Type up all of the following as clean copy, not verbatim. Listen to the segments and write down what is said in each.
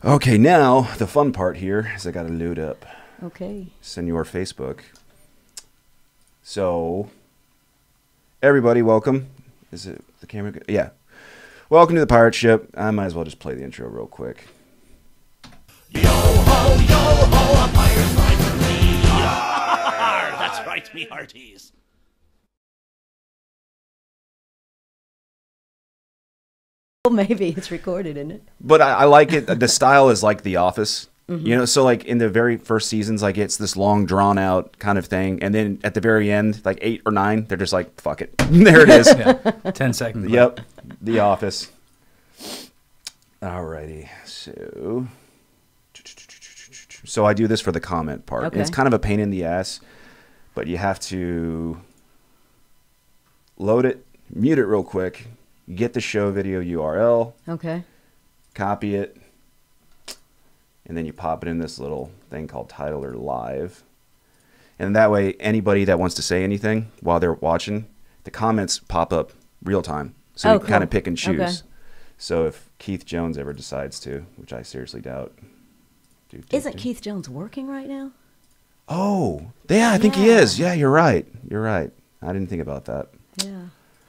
Okay, now the fun part here is I got to load up Okay. Senor Facebook. So, everybody, welcome. Is it the camera? Yeah. Welcome to the pirate ship. I might as well just play the intro real quick. Yo ho, a pirate's life for me. Yarr, that's right, me hearties. Well, maybe it's recorded, isn't it? But I like it. The style is like The Office. You know, so like in the very first seasons, like it's this long drawn out kind of thing. And then at the very end, like 8 or 9, they're just like, fuck it. There it is. Yeah, 10 seconds. Yep. The Office. Alrighty. So I do this for the comment part. Okay. And it's kind of a pain in the ass, but you have to load it, mute it real quick, get the show video URL, Okay. copy it, and then you pop it in this little thing called Title or Live. And that way, anybody that wants to say anything while they're watching, the comments pop up real time. So you can kind of pick and choose. Okay. So if Keith Jones ever decides to, which I seriously doubt. Isn't Keith Jones working right now? Oh, yeah, I think he is. Yeah, you're right. You're right. I didn't think about that. Yeah.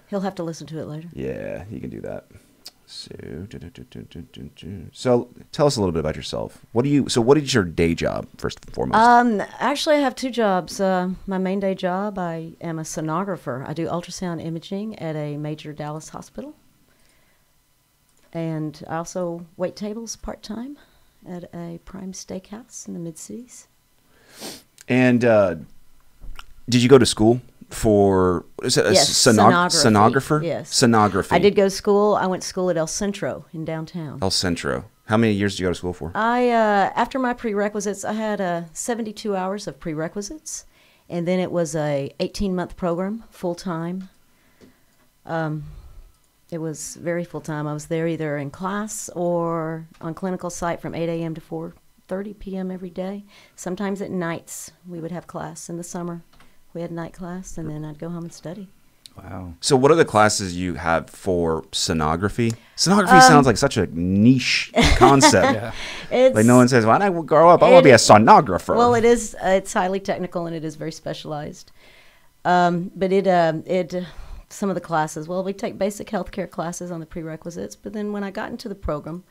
He'll have to listen to it later. Yeah, you can do that. So tell us a little bit about yourself. What is your day job, first and foremost? Actually, I have 2 jobs. My main day job, I am a sonographer. I do ultrasound imaging at a major Dallas hospital. And I also wait tables part-time at a prime steakhouse in the mid-cities. And did you go to school for sonographer? Yes. Sonography. I did go to school. I went to school at El Centro in downtown. El Centro. How many years did you go to school for? After my prerequisites, I had 72 hours of prerequisites, and then it was a 18-month program, full-time. It was very full-time. I was there either in class or on clinical site from 8 a.m. to 4:30 p.m. every day. Sometimes at nights we would have class. In the summer we had night class, and then I'd go home and study. Wow. So what are the classes you have for sonography? Sonography sounds like such a niche concept. Yeah. It's, Like no one says, when I grow up, I want to be a sonographer. Well, it is. It's highly technical, and it is very specialized. But some of the classes, well, we take basic healthcare classes on the prerequisites, but then when I got into the program,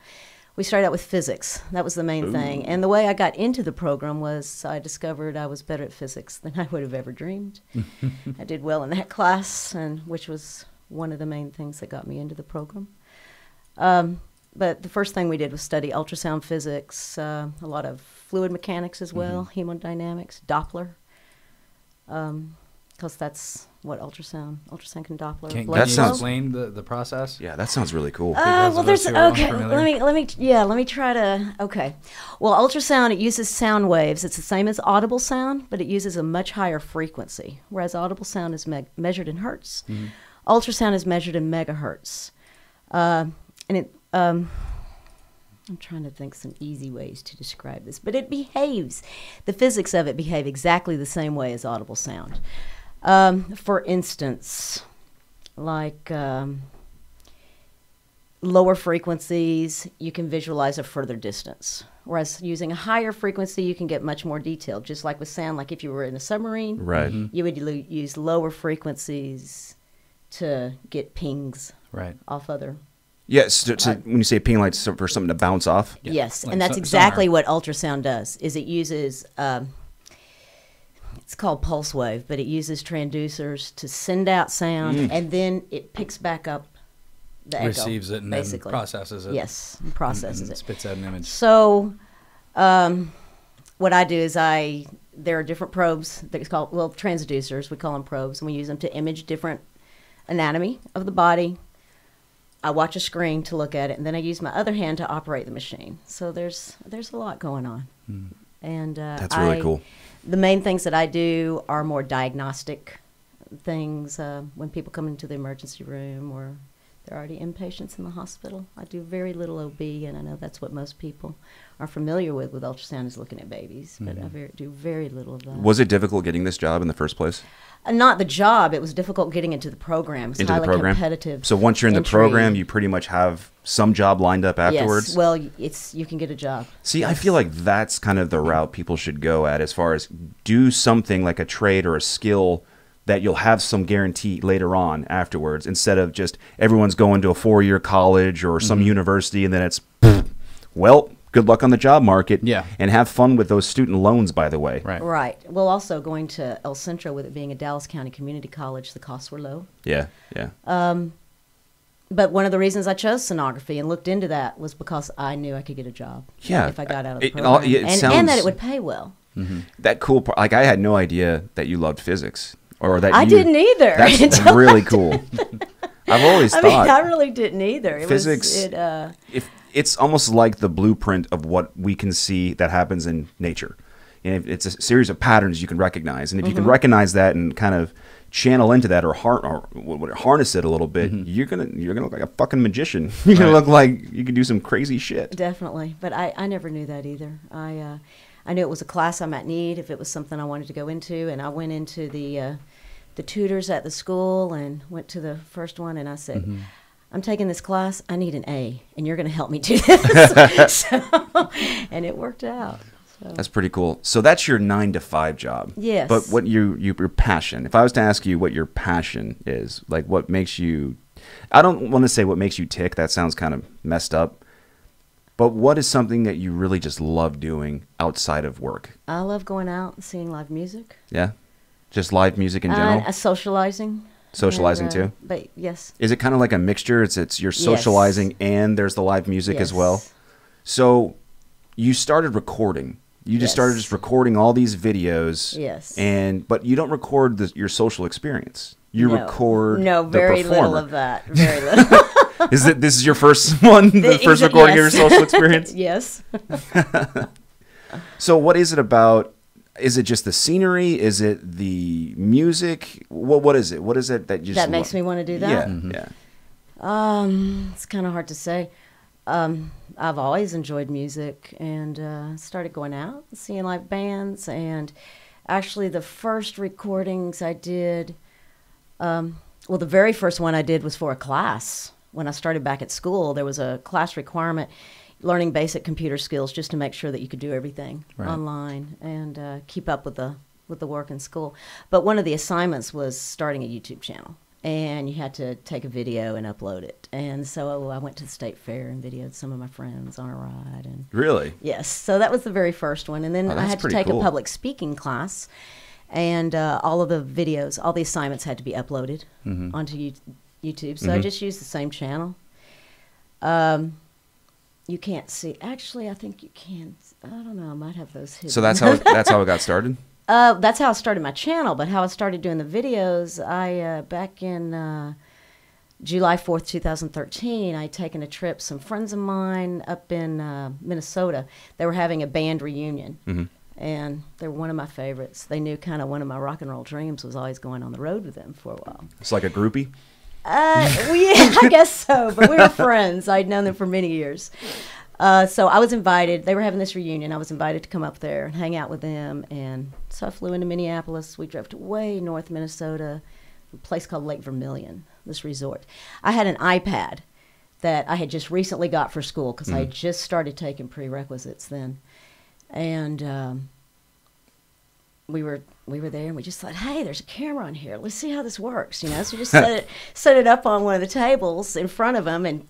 we started out with physics. That was the main thing. And the way I got into the program was I discovered I was better at physics than I would have ever dreamed. I did well in that class, which was one of the main things that got me into the program. But the first thing we did was study ultrasound physics, a lot of fluid mechanics as well, hemodynamics, Doppler, because that's what ultrasound can Doppler. Can blood you flow. explain the process? yeah, that sounds really cool. Well, there's who are okay. unfamiliar. Let me try to. Okay, well, ultrasound, it uses sound waves. It's the same as audible sound, but it uses a much higher frequency. Whereas audible sound is measured in hertz, ultrasound is measured in megahertz, and it. I'm trying to think some easy ways to describe this, but it behaves. The physics of it behave exactly the same way as audible sound. For instance, like lower frequencies, you can visualize a further distance. Whereas using a higher frequency, you can get much more detailed. Just like with sound, like if you were in a submarine, Right. you would use lower frequencies to get pings Right. off other. Yes. So when you say ping, like for something to bounce off. Yeah, Yes, like and that's sonar. exactly what ultrasound does. Is it uses it's called pulse wave, but it uses transducers to send out sound, and then it picks back up the echo. Receives it and basically. then processes it. Yes, and processes and it. spits out an image. So, what I do is there are different probes that is called, well, transducers, we call them probes, and we use them to image different anatomy of the body. I watch a screen to look at it, and then I use my other hand to operate the machine. So there's a lot going on. And That's really cool. The main things that I do are more diagnostic things when people come into the emergency room or They're already inpatients in the hospital. I do very little OB, and I know that's what most people are familiar with ultrasound is looking at babies, but I do very little of that. Was it difficult getting this job in the first place? Not the job. It was difficult getting into the program. It's highly competitive. So once you're in the program, you pretty much have some job lined up afterwards? Yes. Well, you can get a job. See, I feel like that's kind of the route people should go at, as far as do something like a trade or a skill that you'll have some guarantee later on afterwards, instead of just everyone's going to a 4-year college or some university and then it's, well, good luck on the job market. Yeah. And have fun with those student loans, by the way. Right. Right. Well, also going to El Centro, with it being a Dallas County community college, the costs were low. Yeah, yeah. But one of the reasons I chose sonography and looked into that was because I knew I could get a job if I got out of the program. And that it would pay well. That cool part, like I had no idea that you loved physics. Or that I didn't either. That's really cool. I've always thought. I really didn't either. Physics, it's almost like the blueprint of what we can see that happens in nature. And it's a series of patterns you can recognize. And if you can recognize that and kind of channel into that or harness it a little bit, you're gonna look like a fucking magician. You're gonna look like you can do some crazy shit. Definitely. But I never knew that either. I knew it was a class I might need if it was something I wanted to go into, and I went into the tutors at the school and went to the first one, and I said, I'm taking this class, I need an A, and you're going to help me do this. And it worked out. So. That's pretty cool. So that's your 9-to-5 job. Yes. But what your passion, if I was to ask you what your passion is, like what makes you, I don't want to say what makes you tick, that sounds kind of messed up, but what is something that you really just love doing outside of work? I love going out and seeing live music. Yeah? Just live music in general? Socializing. Socializing too? But yes. Is it kind of like a mixture? It's you're socializing and there's the live music as well? So you started recording. You just started just recording all these videos. Yes. But you don't record your social experience. You record very the performer. little of that. Very little. This is your first one? The first recording of your social experience? Yes. So what is it about? Is it just the scenery? Is it the music? What is it? What is it that you that makes me want to do that? Yeah, yeah. It's kind of hard to say. I've always enjoyed music and started going out and seeing live bands. And actually, the first recordings I did, the very first one I did was for a class. When I started back at school, there was a class requirement, learning basic computer skills just to make sure that you could do everything online and keep up with the work in school. But one of the assignments was starting a YouTube channel, and you had to take a video and upload it. And so I went to the state fair and videoed some of my friends on a ride. And really? Yes. So that was the very first one. And then I had to take a public speaking class, and all of the videos, all the assignments had to be uploaded onto YouTube. So I just used the same channel. You can't see. Actually, I think you can. I don't know. I might have those hidden. So that's how it got started? That's how I started my channel. But how I started doing the videos, back in July 4th, 2013, I'd taken a trip. Some friends of mine up in Minnesota, they were having a band reunion. And they were one of my favorites. They knew kind of one of my rock and roll dreams was always going on the road with them for a while. It's like a groupie? I guess so, but we were friends. I'd known them for many years. So I was invited. They were having this reunion. I was invited to come up there and hang out with them. And so I flew into Minneapolis. We drove to way north Minnesota, a place called Lake Vermilion, this resort. I had an iPad that I had just recently got for school because I had just started taking prerequisites then. And we were there, and we just thought, hey, there's a camera on here. Let's see how this works, So we just set it up on one of the tables in front of them, and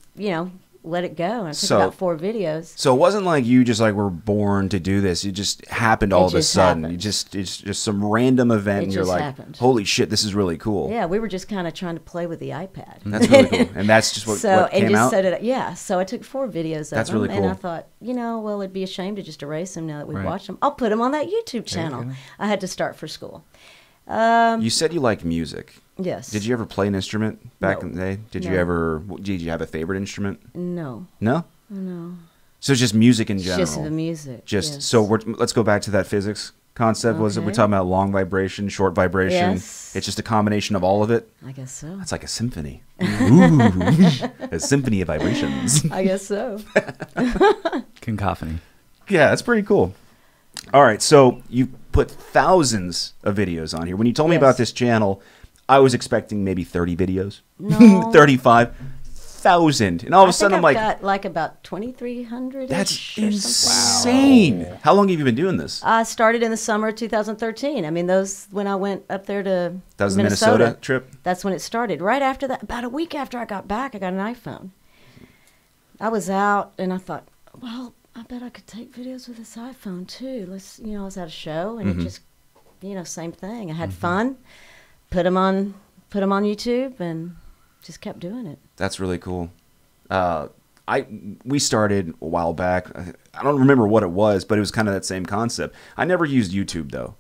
let it go. And I took about 4 videos. So it wasn't like you just were born to do this. It just happened all of a sudden. It's just some random event, and you're like, happened. Holy shit, this is really cool. Yeah, we were just kind of trying to play with the iPad. That's really cool. And that's just what came out? Set it up. Yeah, so I took 4 videos of them. That's really cool. And I thought, well, it'd be a shame to just erase them now that we've watched them. I'll put them on that YouTube channel. I had to start for school. You said you liked music. Yes. Did you ever play an instrument back in the day? Did you have a favorite instrument? No. No? No. So it's just music in general? Just the music. So let's go back to that physics concept? Was it we're Okay. talking about long vibration, short vibration? Yes. It's just a combination of all of it. I guess so. It's like a symphony. Ooh, a symphony of vibrations. I guess so. Cacophony. Yeah, that's pretty cool. All right, so you put thousands of videos on here. When you told me Yes. about this channel, I was expecting maybe 30 videos, No. 35,000, and all of a sudden I'm like, got like about 2,300. that's insane. How long have you been doing this? I started in the summer of 2013. I mean, those when I went up there to That was the Minnesota trip? That's when it started. Right after that, about a week after I got back, I got an iPhone. I was out and I thought, well, I bet I could take videos with this iPhone too. I was at a show and it just, same thing. I had fun, put them on YouTube and just kept doing it. That's really cool. We started a while back. I don't remember what it was, but it was kind of that same concept. I never used YouTube though.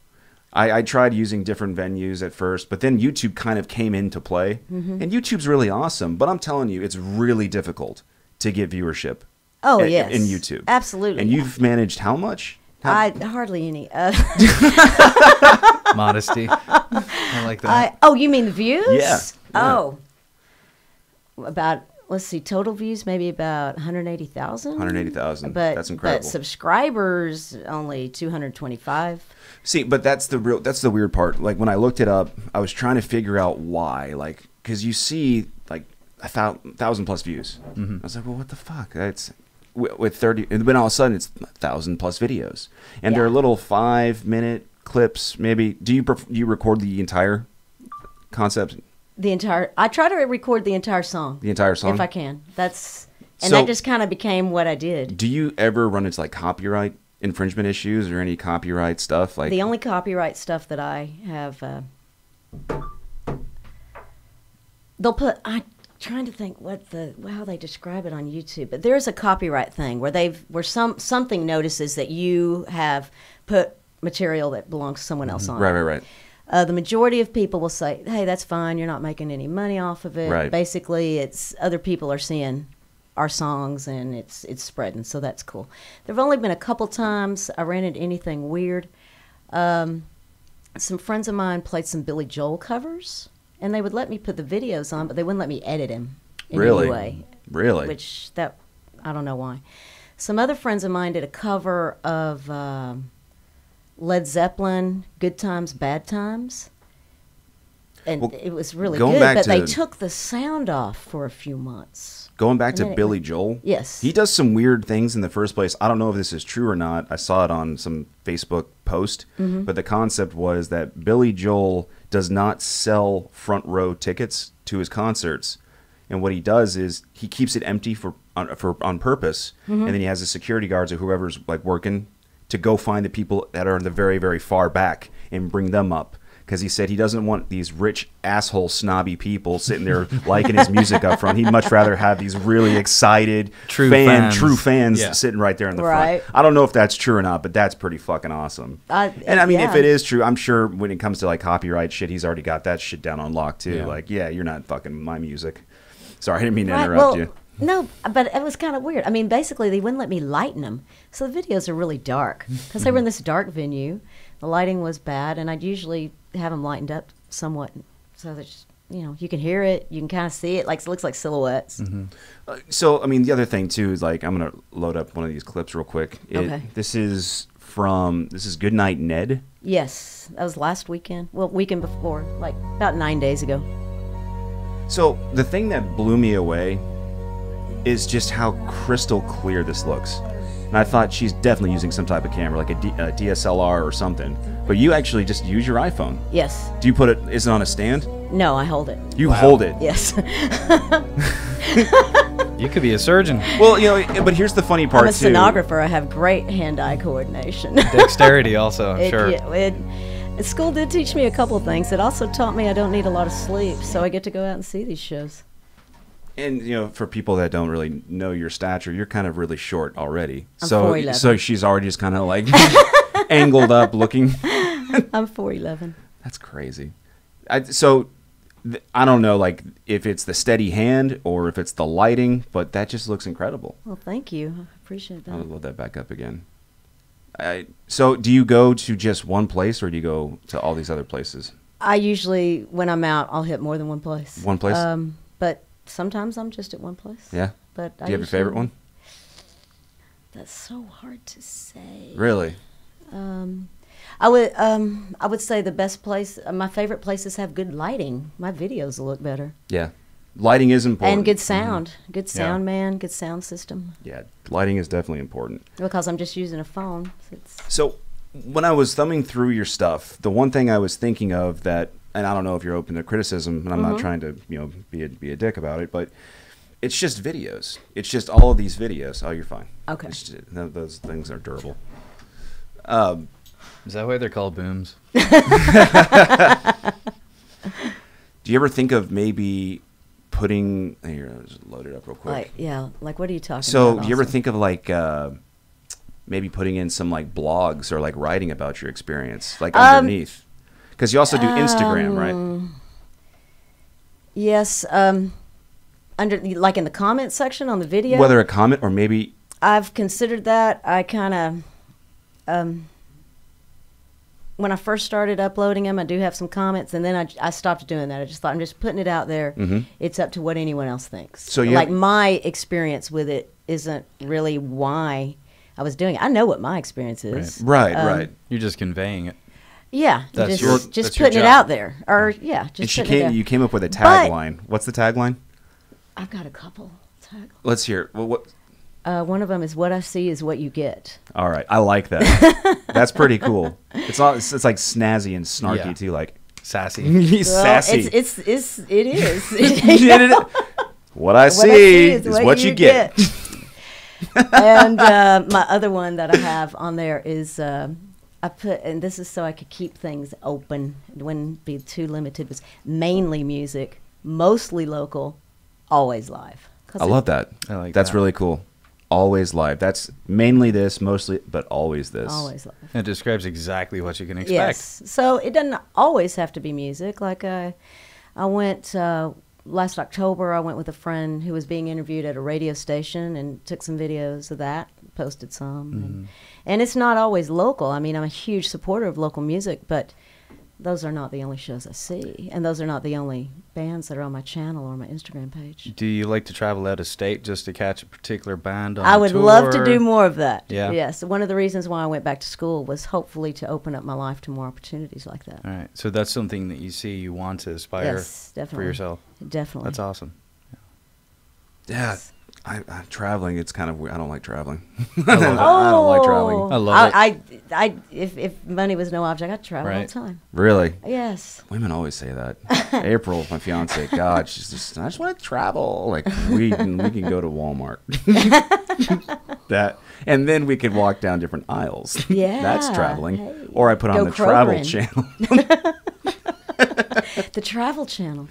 I tried using different venues at first, but then YouTube kind of came into play. And YouTube's really awesome, but I'm telling you, it's really difficult to get viewership. Oh, in yes. YouTube. Absolutely. And you've managed how much? Hardly any. Modesty. I like that. You mean the views? Yeah. Oh. About, let's see, total views, maybe about 180,000. 180,000. But That's incredible. But subscribers, only 225. See, but that's the weird part. Like when I looked it up, I was trying to figure out why. Like, because you see like 1,000 plus views. I was like, well, what the fuck? That's with 30, and then all of a sudden it's 1,000 plus videos, and they're little 5-minute clips. Maybe do you record the entire concept? I try to record the entire song. The entire song, if I can. That So- just kind of became what I did. Do you ever run into like copyright infringement issues or any copyright stuff? Like The only copyright stuff that I have, they'll put. I'm trying to think how they describe it on YouTube, but there's a copyright thing where something notices that you have put material that belongs to someone else on. Right. The majority of people will say, "Hey, that's fine. You're not making any money off of it." Right. Basically, it's other people are seeing our songs and it's spreading, so that's cool. There've only been a couple times I ran into anything weird. Some friends of mine played some Billy Joel covers, and they would let me put the videos on, but they wouldn't let me edit him in any way. Really? Which I don't know why. Some other friends of mine did a cover of Led Zeppelin, Good Times, Bad Times. And it was really going good, back but they to- took the sound off for a few months. Going back to then it Billy went- Joel, Yes. he does some weird things in the first place. I don't know if this is true or not. I saw it on some Facebook post, but the concept was that Billy Joel does not sell front row tickets to his concerts, and what he does is he keeps it empty on purpose, and then he has the security guards or whoever's like working to go find the people that are in the very, very far back and bring them up. Because he said he doesn't want these rich, asshole, snobby people sitting there liking his music up front. He'd much rather have these really excited, True fans. Yeah. sitting right there in the Right. front. I don't know if that's true or not, but that's pretty fucking awesome. And I mean, if yeah. it is true, I'm sure when it comes to like copyright shit, he's already got that shit down on lock too. Yeah. Like, yeah, you're not fucking my music. Sorry, I didn't mean to Right, interrupt well, you. No, but it was kind of weird. I mean, basically, they wouldn't let me lighten them. So the videos are really dark. Because they were in this dark venue. The lighting was bad, and I'd usually have them lightened up somewhat. So that, you can hear it. You can kind of see it. Like, it looks like silhouettes. So, I mean, the other thing too is like I'm gonna load up one of these clips real quick. Okay. This is Goodnight Ned. Yes, that was last weekend. Well, weekend before, like about 9 days ago. So the thing that blew me away is just how crystal clear this looks. And I thought she's definitely using some type of camera, like a DSLR or something. But you actually just use your iPhone. Yes. Do you put it? Is it on a stand? No, I hold it. You hold it. Yes. You could be a surgeon. Well, but here's the funny part I'm a too. sonographer. I have great hand-eye coordination. Dexterity also, I'm sure. School did teach me a couple of things. It also taught me I don't need a lot of sleep, so I get to go out and see these shows. And for people that don't really know your stature, you're kind of really short already. I'm so 4'11". so she's already just kind of like angled up looking. I'm 4'11". That's crazy. I don't know, like if it's the steady hand or if it's the lighting, but that just looks incredible. Well, thank you. I appreciate that. I'll load that back up again. So do you go to just one place, or do you go to all these other places? I usually, when I'm out, I'll hit more than one place. One place? But sometimes I'm just at one place. Yeah. But do you have your favorite one? That's so hard to say. Really? I would say the best place. My favorite places have good lighting. My videos will look better. Yeah. Lighting is important. And good sound. Good sound, man. Good sound system. Yeah, lighting is definitely important. Because I'm just using a phone. So when I was thumbing through your stuff, the one thing I was thinking of that, and I don't know if you're open to criticism, and I'm not trying to, be a dick about it, but it's just videos. It's just all of these videos. Oh, you're fine. Okay. Those things are durable. Is that why they're called booms? Do you ever think of maybe putting here? I'll just load it up real quick. Like what are you talking about? So do you ever think of like maybe putting in some like blogs or like writing about your experience, like underneath? Because you also do Instagram, right? Yes. Under like in the comment section on the video. Whether a comment or maybe. I've considered that. I kind of. When I first started uploading them, I do have some comments, and then I stopped doing that. I just thought I'm just putting it out there. It's up to what anyone else thinks. So my experience with it isn't really why I was doing it. I know what my experience is. Right. You're just conveying it. Yeah, that's just putting it out there. Or just and you came up with a tagline. What's the tagline? I've got a couple taglines. Let's hear it. Well, what? One of them is "What I see is what you get." All right, I like that. That's pretty cool. It's like snazzy and snarky too, like sassy. Sassy. It is. What I see is what you get. And my other one that I have on there is I put, and this is so I could keep things open. It wouldn't be too limited. Was mainly music, mostly local, always live. I love that. I like that's that. really cool. Always live. That's mainly this, mostly, but always this. Always live. It describes exactly what you can expect. Yes. So it doesn't always have to be music. Like I went last October. I went with a friend who was being interviewed at a radio station and took some videos of that, posted some, and it's not always local. I mean, I'm a huge supporter of local music, but those are not the only shows I see, and those are not the only bands that are on my channel or my Instagram page. Do you like to travel out of state just to catch a particular band on I would tour? love to do more of that. Yeah. Yes. One of the reasons why I went back to school was hopefully to open up my life to more opportunities like that. All right. So that's something that you see you want to aspire for yourself. Definitely. That's awesome. Yeah. Traveling, it's kind of weird. I don't like traveling. I don't like traveling. I love it. If money was no object, I'd travel all the time. Really? Yes. Women always say that. April, my fiance, God, she's just, I just want to travel. Like we can go to Walmart. And then we could walk down different aisles. Yeah. That's traveling. Hey. Or I put on the Travel Channel. The Travel Channel.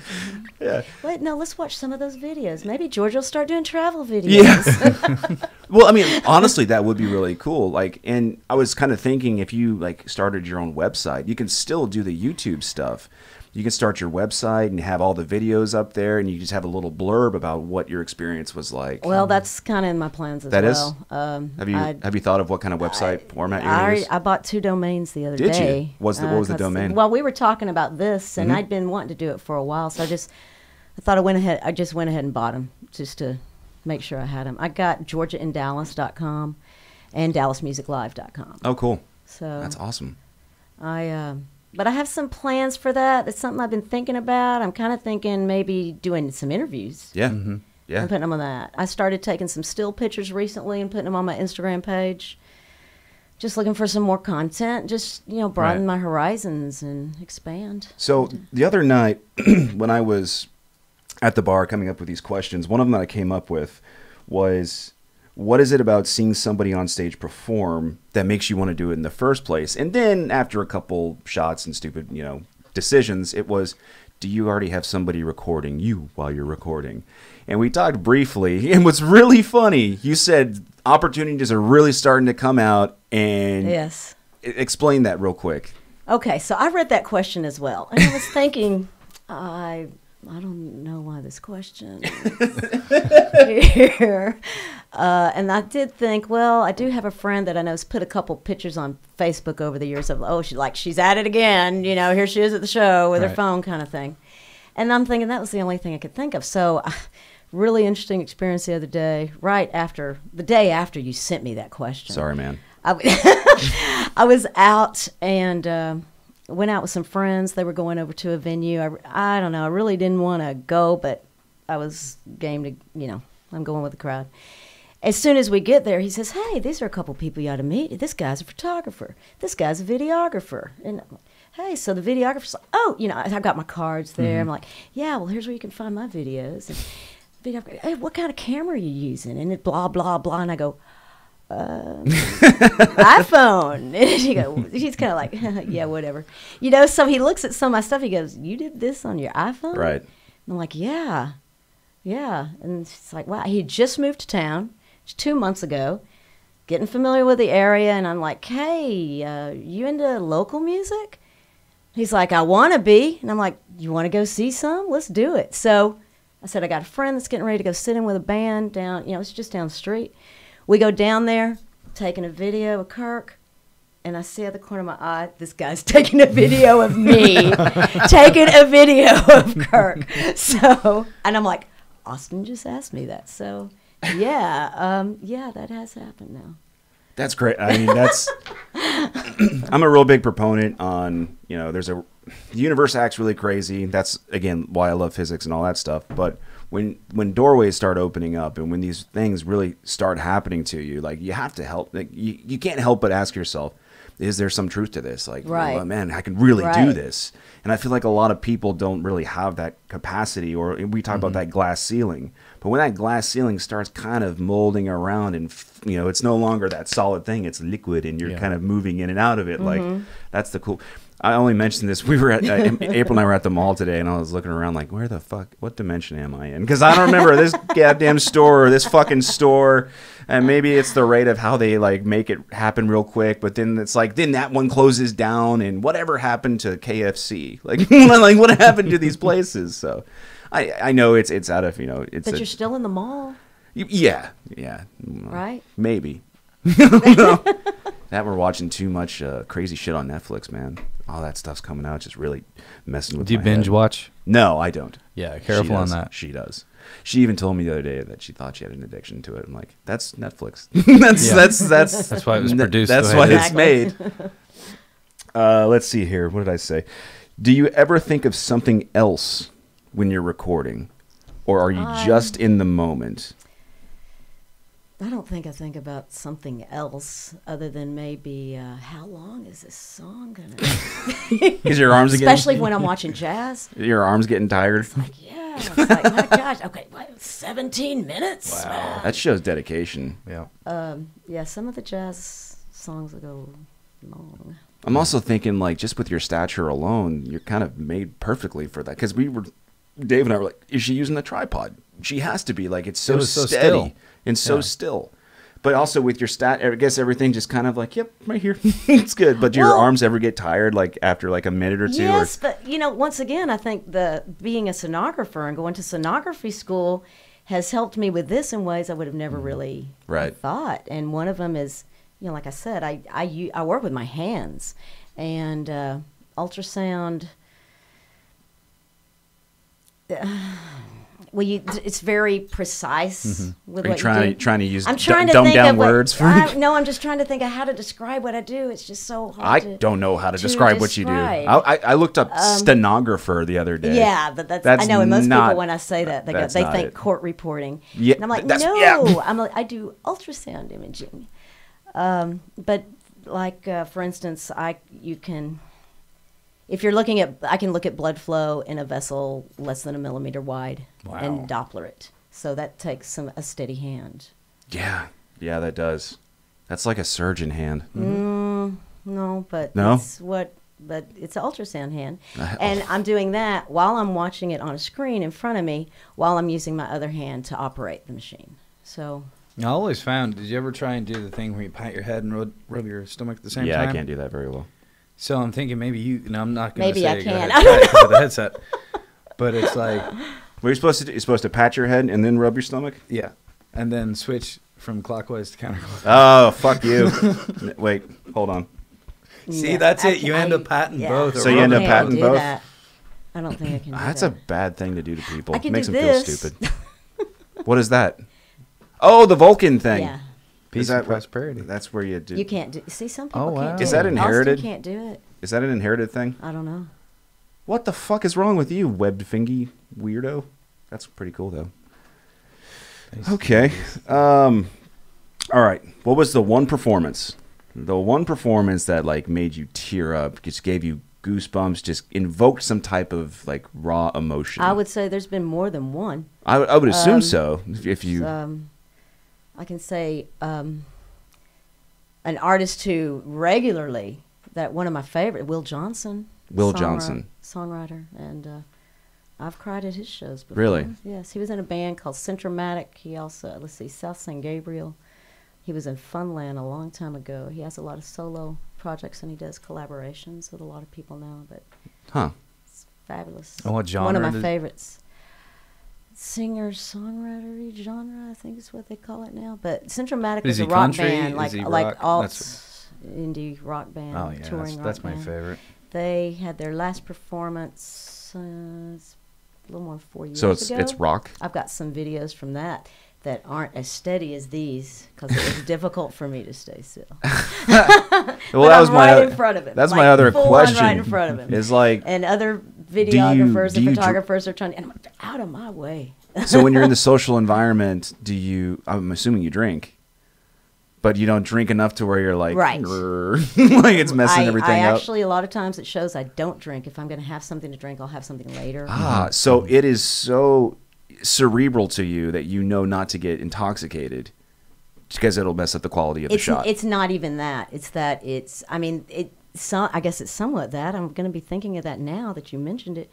Yeah. Wait, no, let's watch some of those videos. Maybe Georgia will start doing travel videos. Yeah. Well, I mean, honestly, that would be really cool. Like, and I was kind of thinking if you like started your own website, you can still do the YouTube stuff. You can start your website and have all the videos up there, and you just have a little blurb about what your experience was like. Well, that's kind of in my plans as well. That is? Have you thought of what kind of website format you're going to use? I bought 2 domains the other day. Did you? What was the domain? Well, we were talking about this, and I'd been wanting to do it for a while, so I thought I just went ahead and bought them just to make sure I had them. I got Georgiaindallas.com and DallasMusicLive.com. Oh, cool. So that's awesome. But I have some plans for that. It's something I've been thinking about. I'm kind of thinking maybe doing some interviews. Yeah. Yeah. And putting them on that. I started taking some still pictures recently and putting them on my Instagram page. Just looking for some more content. Just, broaden my horizons and expand. So the other night when I was at the bar coming up with these questions, one of them that I came up with was, what is it about seeing somebody on stage perform that makes you want to do it in the first place? And then after a couple shots and stupid, decisions, it was, do you already have somebody recording you while you're recording? And we talked briefly, and what's really funny, you said opportunities are really starting to come out, and yes. Explain that real quick. Okay, so I read that question as well, and I was thinking, I don't know why this question is here. And I did think, well, I do have a friend that I know has put a couple pictures on Facebook over the years of, oh, she's at it again. You know, here she is at the show with her phone kind of thing. And I'm thinking that was the only thing I could think of. So really interesting experience the other day, the day after you sent me that question. Sorry, man. I was out and went out with some friends. They were going over to a venue. I don't know. I really didn't want to go, but I was game to, I'm going with the crowd. As soon as we get there, he says, hey, these are a couple people you ought to meet. This guy's a photographer. This guy's a videographer. And hey, so the videographer's like, oh, I've got my cards there. I'm like, yeah, well, here's where you can find my videos. And videographer, hey, what kind of camera are you using? And it blah, blah, blah. And I go, iPhone. And he's kind of like, yeah, whatever. So he looks at some of my stuff. He goes, you did this on your iPhone? Right. And I'm like, yeah. And it's like, wow, he had just moved to town 2 months ago, getting familiar with the area. And I'm like, hey, you into local music? He's like, I want to be. And I'm like, you want to go see some? Let's do it. So I said, I got a friend that's getting ready to go sit in with a band down, it's just down the street. We go down there, taking a video of Kirk, and I see out the corner of my eye, this guy's taking a video of me, taking a video of Kirk. So, and I'm like, Austin just asked me that. So, yeah, that has happened now. That's great. I mean, I'm a real big proponent on, the universe acts really crazy. That's, again, why I love physics and all that stuff. But when doorways start opening up and when these things really start happening to you, like, you have to help. Like, you can't help but ask yourself, is there some truth to this? Like, oh, man, I can really do this. And I feel like a lot of people don't really have that capacity, or we talk about that glass ceiling. But when that glass ceiling starts kind of molding around and, it's no longer that solid thing, it's liquid and you're kind of moving in and out of it. Like, that's the cool. I only mentioned this. We were at April and I were at the mall today, and I was looking around like, where the fuck? What dimension am I in? Because I don't remember this goddamn store or this fucking store. And maybe it's the rate of how they like make it happen real quick. But then it's like, then that one closes down, and whatever happened to KFC? Like, what happened to these places? So, I know it's out of it's. But you're still in the mall. Yeah. Right. Maybe. That we're watching too much crazy shit on Netflix, man. All that stuff's coming out, just really messing with. Do you my binge head. Watch? No, I don't. Yeah, careful on that. She does. She even told me the other day that she thought she had an addiction to it. I'm like, that's Netflix. That's why it was produced. That's why it's made. Let's see here. What did I say? Do you ever think of something else when you're recording, or are you just in the moment? I don't think I think about something else other than maybe how long is this song gonna be? Because your arms especially when I'm watching jazz. Your arms getting tired. It's like, yeah, it's like, my gosh, okay, what, 17 minutes. Wow, that shows dedication. Yeah. Yeah, some of the jazz songs will go long. I'm also thinking, like, just with your stature alone, you're kind of made perfectly for that. Because Dave and I were like, is she using the tripod? She has to be. Like, it's so steady still. And so still. But also with your I guess everything just kind of like, yep, right here. It's good. But do your arms ever get tired, like, after, like, a minute or two? Yes, but, once again, I think being a sonographer and going to sonography school has helped me with this in ways I would have never really thought. And one of them is, like I said, I work with my hands. And ultrasound... it's very precise with what you do. Trying to use I'm trying to dumbed think down of words? No, I'm just trying to think of how to describe what I do. It's just so hard. I don't know how to describe what you do. I looked up stenographer the other day. Yeah, but that's I know. And most people, when I say that, they think court reporting. Yeah, and I'm like, no. I do ultrasound imaging. But like for instance, you can. If you're looking at, I can look at blood flow in a vessel less than 1 millimeter wide and Doppler it. So that takes a steady hand. Yeah, that does. That's like a surgeon hand. No, but no? But it's an ultrasound hand. And I'm doing that while I'm watching it on a screen in front of me while I'm using my other hand to operate the machine. So. I always found, did you ever try and do the thing where you pat your head and rub your stomach at the same time? Yeah, I can't do that very well. So I'm thinking maybe I'm not going to say maybe I can. I don't know. The headset. But it's like... What are you supposed to do? You're supposed to pat your head and then rub your stomach? Yeah. And then switch from clockwise to counterclockwise. Oh, fuck you. Wait, hold on. See, Yeah, that's I it. You ca- end I- up patting yeah. both. So you end up I can't patting do both? that. I don't think I can do That's that. a bad thing to do to people. I can Makes do them this. feel stupid. What is that? Oh, the Vulcan thing. Yeah. Peace Is that and prosperity. That's where you do. You can't do. See, some people Oh, wow. can't do Is that it. inherited? Austin can't do it. Is that an inherited thing? I don't know. What the fuck is wrong with you, webbed fingy weirdo? That's pretty cool though. Okay. All right. What was the one performance? The one performance that like made you tear up, just gave you goosebumps, just invoked some type of like raw emotion. I would say there's been more than one. I would assume so. If you I can say an artist who regularly, that one of my favorite, Will Johnson. Will Johnson. Songwriter. And I've cried at his shows before. Really? Yes. He was in a band called Centromatic. He also, let's see, South St. Gabriel. He was in Funland a long time ago. He has a lot of solo projects and he does collaborations with a lot of people now, but huh? it's fabulous. And what genre One of my did- favorites. Singer-songwriter genre, I think is what they call it now. But Centromatic Is was a he rock country? band, Is like he like rock? alt That's- indie rock band, Oh yeah, touring rock that's my band. favorite. They had their last performance it's a little more than 4 years So ago. it's rock. I've got some videos from that aren't as steady as these because it was difficult for me to stay still. Well, But that was I'm my right in front of him. That's like, my other full on question. right in front of him. Is like, And other videographers do and you photographers are trying to, and I'm like, out of my way. so when you're in the social environment, I'm assuming you drink, but you don't drink enough to where you're like, Right. like it's messing everything I up. actually, a lot of times at shows, I don't drink. If I'm going to have something to drink, I'll have something later. So it is so cerebral to you that you know not to get intoxicated because it'll mess up the quality of the shot. It's not even that. It's that it's, I mean, I guess it's somewhat that. I'm going to be thinking of that now that you mentioned it.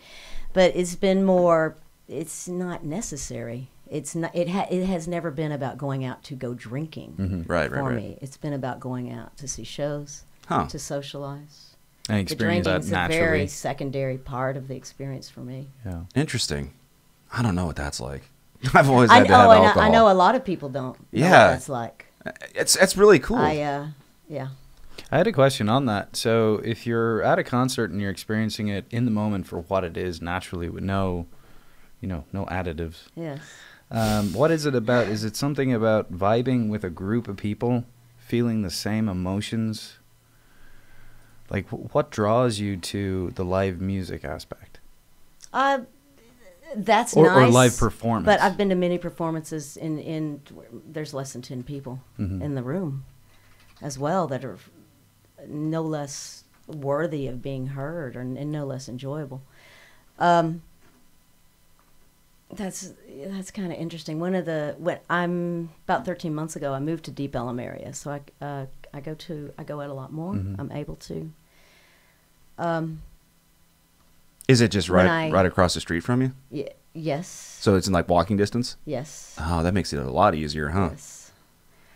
But it's been more, it's not necessary. It's not. It has never been about going out to go drinking. Right, for right. me. It's been about going out to see shows, Huh. to socialize. And The experience that drinking's a naturally. very secondary part of the experience for me. Yeah. Interesting. I don't know what that's like. I've always I had to have know, and alcohol. I know a lot of people don't know Yeah. what that's like. It's really cool. Yeah. I had a question on that. So if you're at a concert and you're experiencing it in the moment for what it is naturally with no additives, Yes. what is it about? Is it something about vibing with a group of people, feeling the same emotions? Like, what draws you to the live music aspect? That's Or nice. live performance. But I've been to many performances in there's less than 10 people in the room as well that are no less worthy of being heard and no less enjoyable. That's kind of interesting. When I'm about 13 months ago, I moved to Deep Ellum area, so I go out a lot more. I'm able to. Is it just when right across the street from you? Yes. So it's in like walking distance? Yes. Oh, that makes it a lot easier, huh? Yes.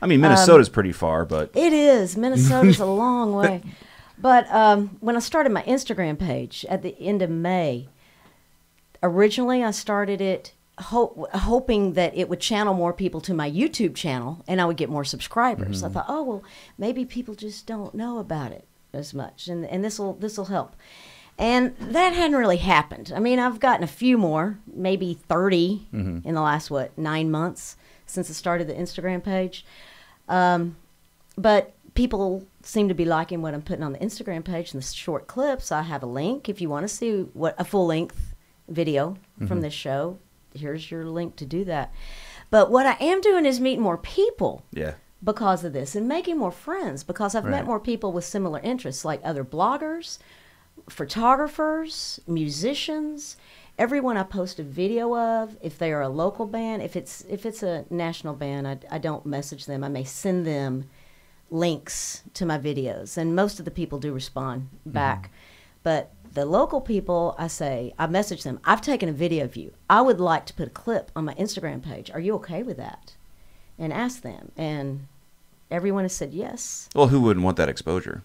I mean, Minnesota's pretty far, but It is. Minnesota's a long way. But when I started my Instagram page at the end of May, originally I started it hoping that it would channel more people to my YouTube channel and I would get more subscribers. I thought, oh, well, maybe people just don't know about it as much, and this will help. And that hadn't really happened. I mean, I've gotten a few more, maybe 30 in the last, 9 months since I started the Instagram page. But people seem to be liking what I'm putting on the Instagram page and the short clips. I have a link if you want to see a full-length video from this show. Here's your link to do that. But what I am doing is meeting more people. yeah. Because of this and making more friends because I've met Right. more people with similar interests like other bloggers, photographers, musicians, everyone I post a video of. If they are a local band, if it's a national band, I don't message them. I may send them links to my videos, and most of the people do respond back. But the local people, I message them, I've taken a video of you. I would like to put a clip on my Instagram page. Are you okay with that? And ask them. And everyone has said yes. Well, who wouldn't want that exposure?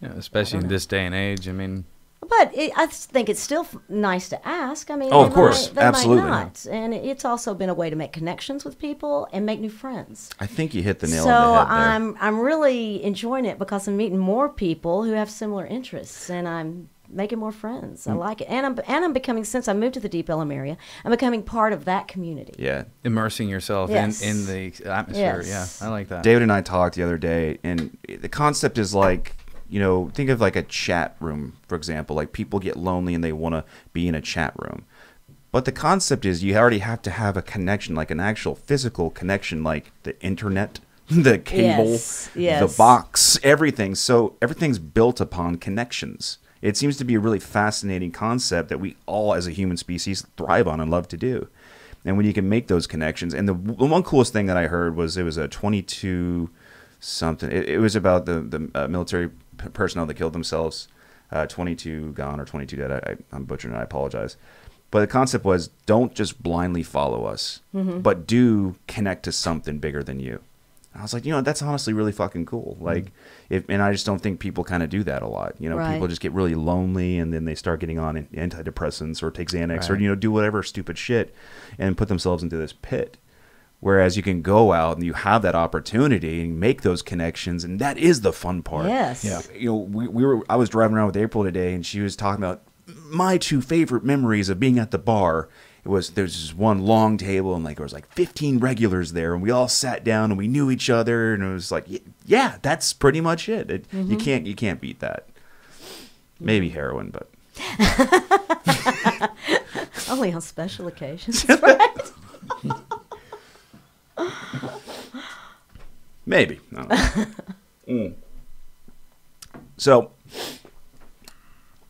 Yeah, especially in this day and age. I mean, But I think it's still nice to ask. I mean, Oh, of course. they Absolutely. might not. And it's also been a way to make connections with people and make new friends. I think you hit the nail So on the head there. I'm really enjoying it because I'm meeting more people who have similar interests, and I'm making more friends. I like it, and I'm becoming, since I moved to the Deep Ellum area, I'm becoming part of that community. Yeah. Immersing yourself Yes. in the atmosphere. Yes. Yeah, I like that. David and I talked the other day, and the concept is like, you know, think of like a chat room, for example. Like people get lonely and they want to be in a chat room. But the concept is you already have to have a connection, like an actual physical connection, like the internet, the cable, Yes, yes. the box, everything. So everything's built upon connections. It seems to be a really fascinating concept that we all as a human species thrive on and love to do. And when you can make those connections, and the one coolest thing that I heard was it was a 22 something. It was about the military personnel that killed themselves. 22 gone or 22 dead. I'm butchering it. I apologize. But the concept was don't just blindly follow us, but do connect to something bigger than you. I was like, you know, that's honestly really fucking cool. Like, and I just don't think people kind of do that a lot. You know, Right. people just get really lonely and then they start getting on antidepressants or take Xanax or, Right. you know, do whatever stupid shit and put themselves into this pit. Whereas you can go out and you have that opportunity and make those connections, and that is the fun part. Yes. Yeah. You know, I was driving around with April today, and she was talking about my two favorite memories of being at the bar. There's this one long table, and like there was like 15 regulars there, and we all sat down and we knew each other, and it was like, yeah, that's pretty much it. You can't beat that. Maybe heroin, but Only on special occasions, right? maybe. I don't know. So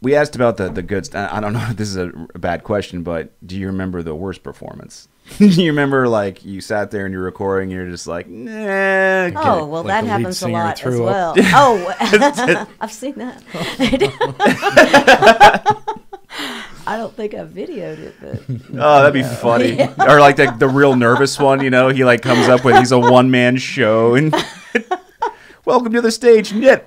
we asked about the good. I don't know if this is a bad question, but do you remember the worst performance? Do you remember like you sat there and you're recording, and you're just like, nah. Oh, well, Like that the lead happens a singer lot as threw well. up. Oh, I've seen that. I don't think I videoed it, but Oh, that'd be funny. Or like the real nervous one, you know, he like comes up with, he's a one-man show and welcome to the stage. Yeah.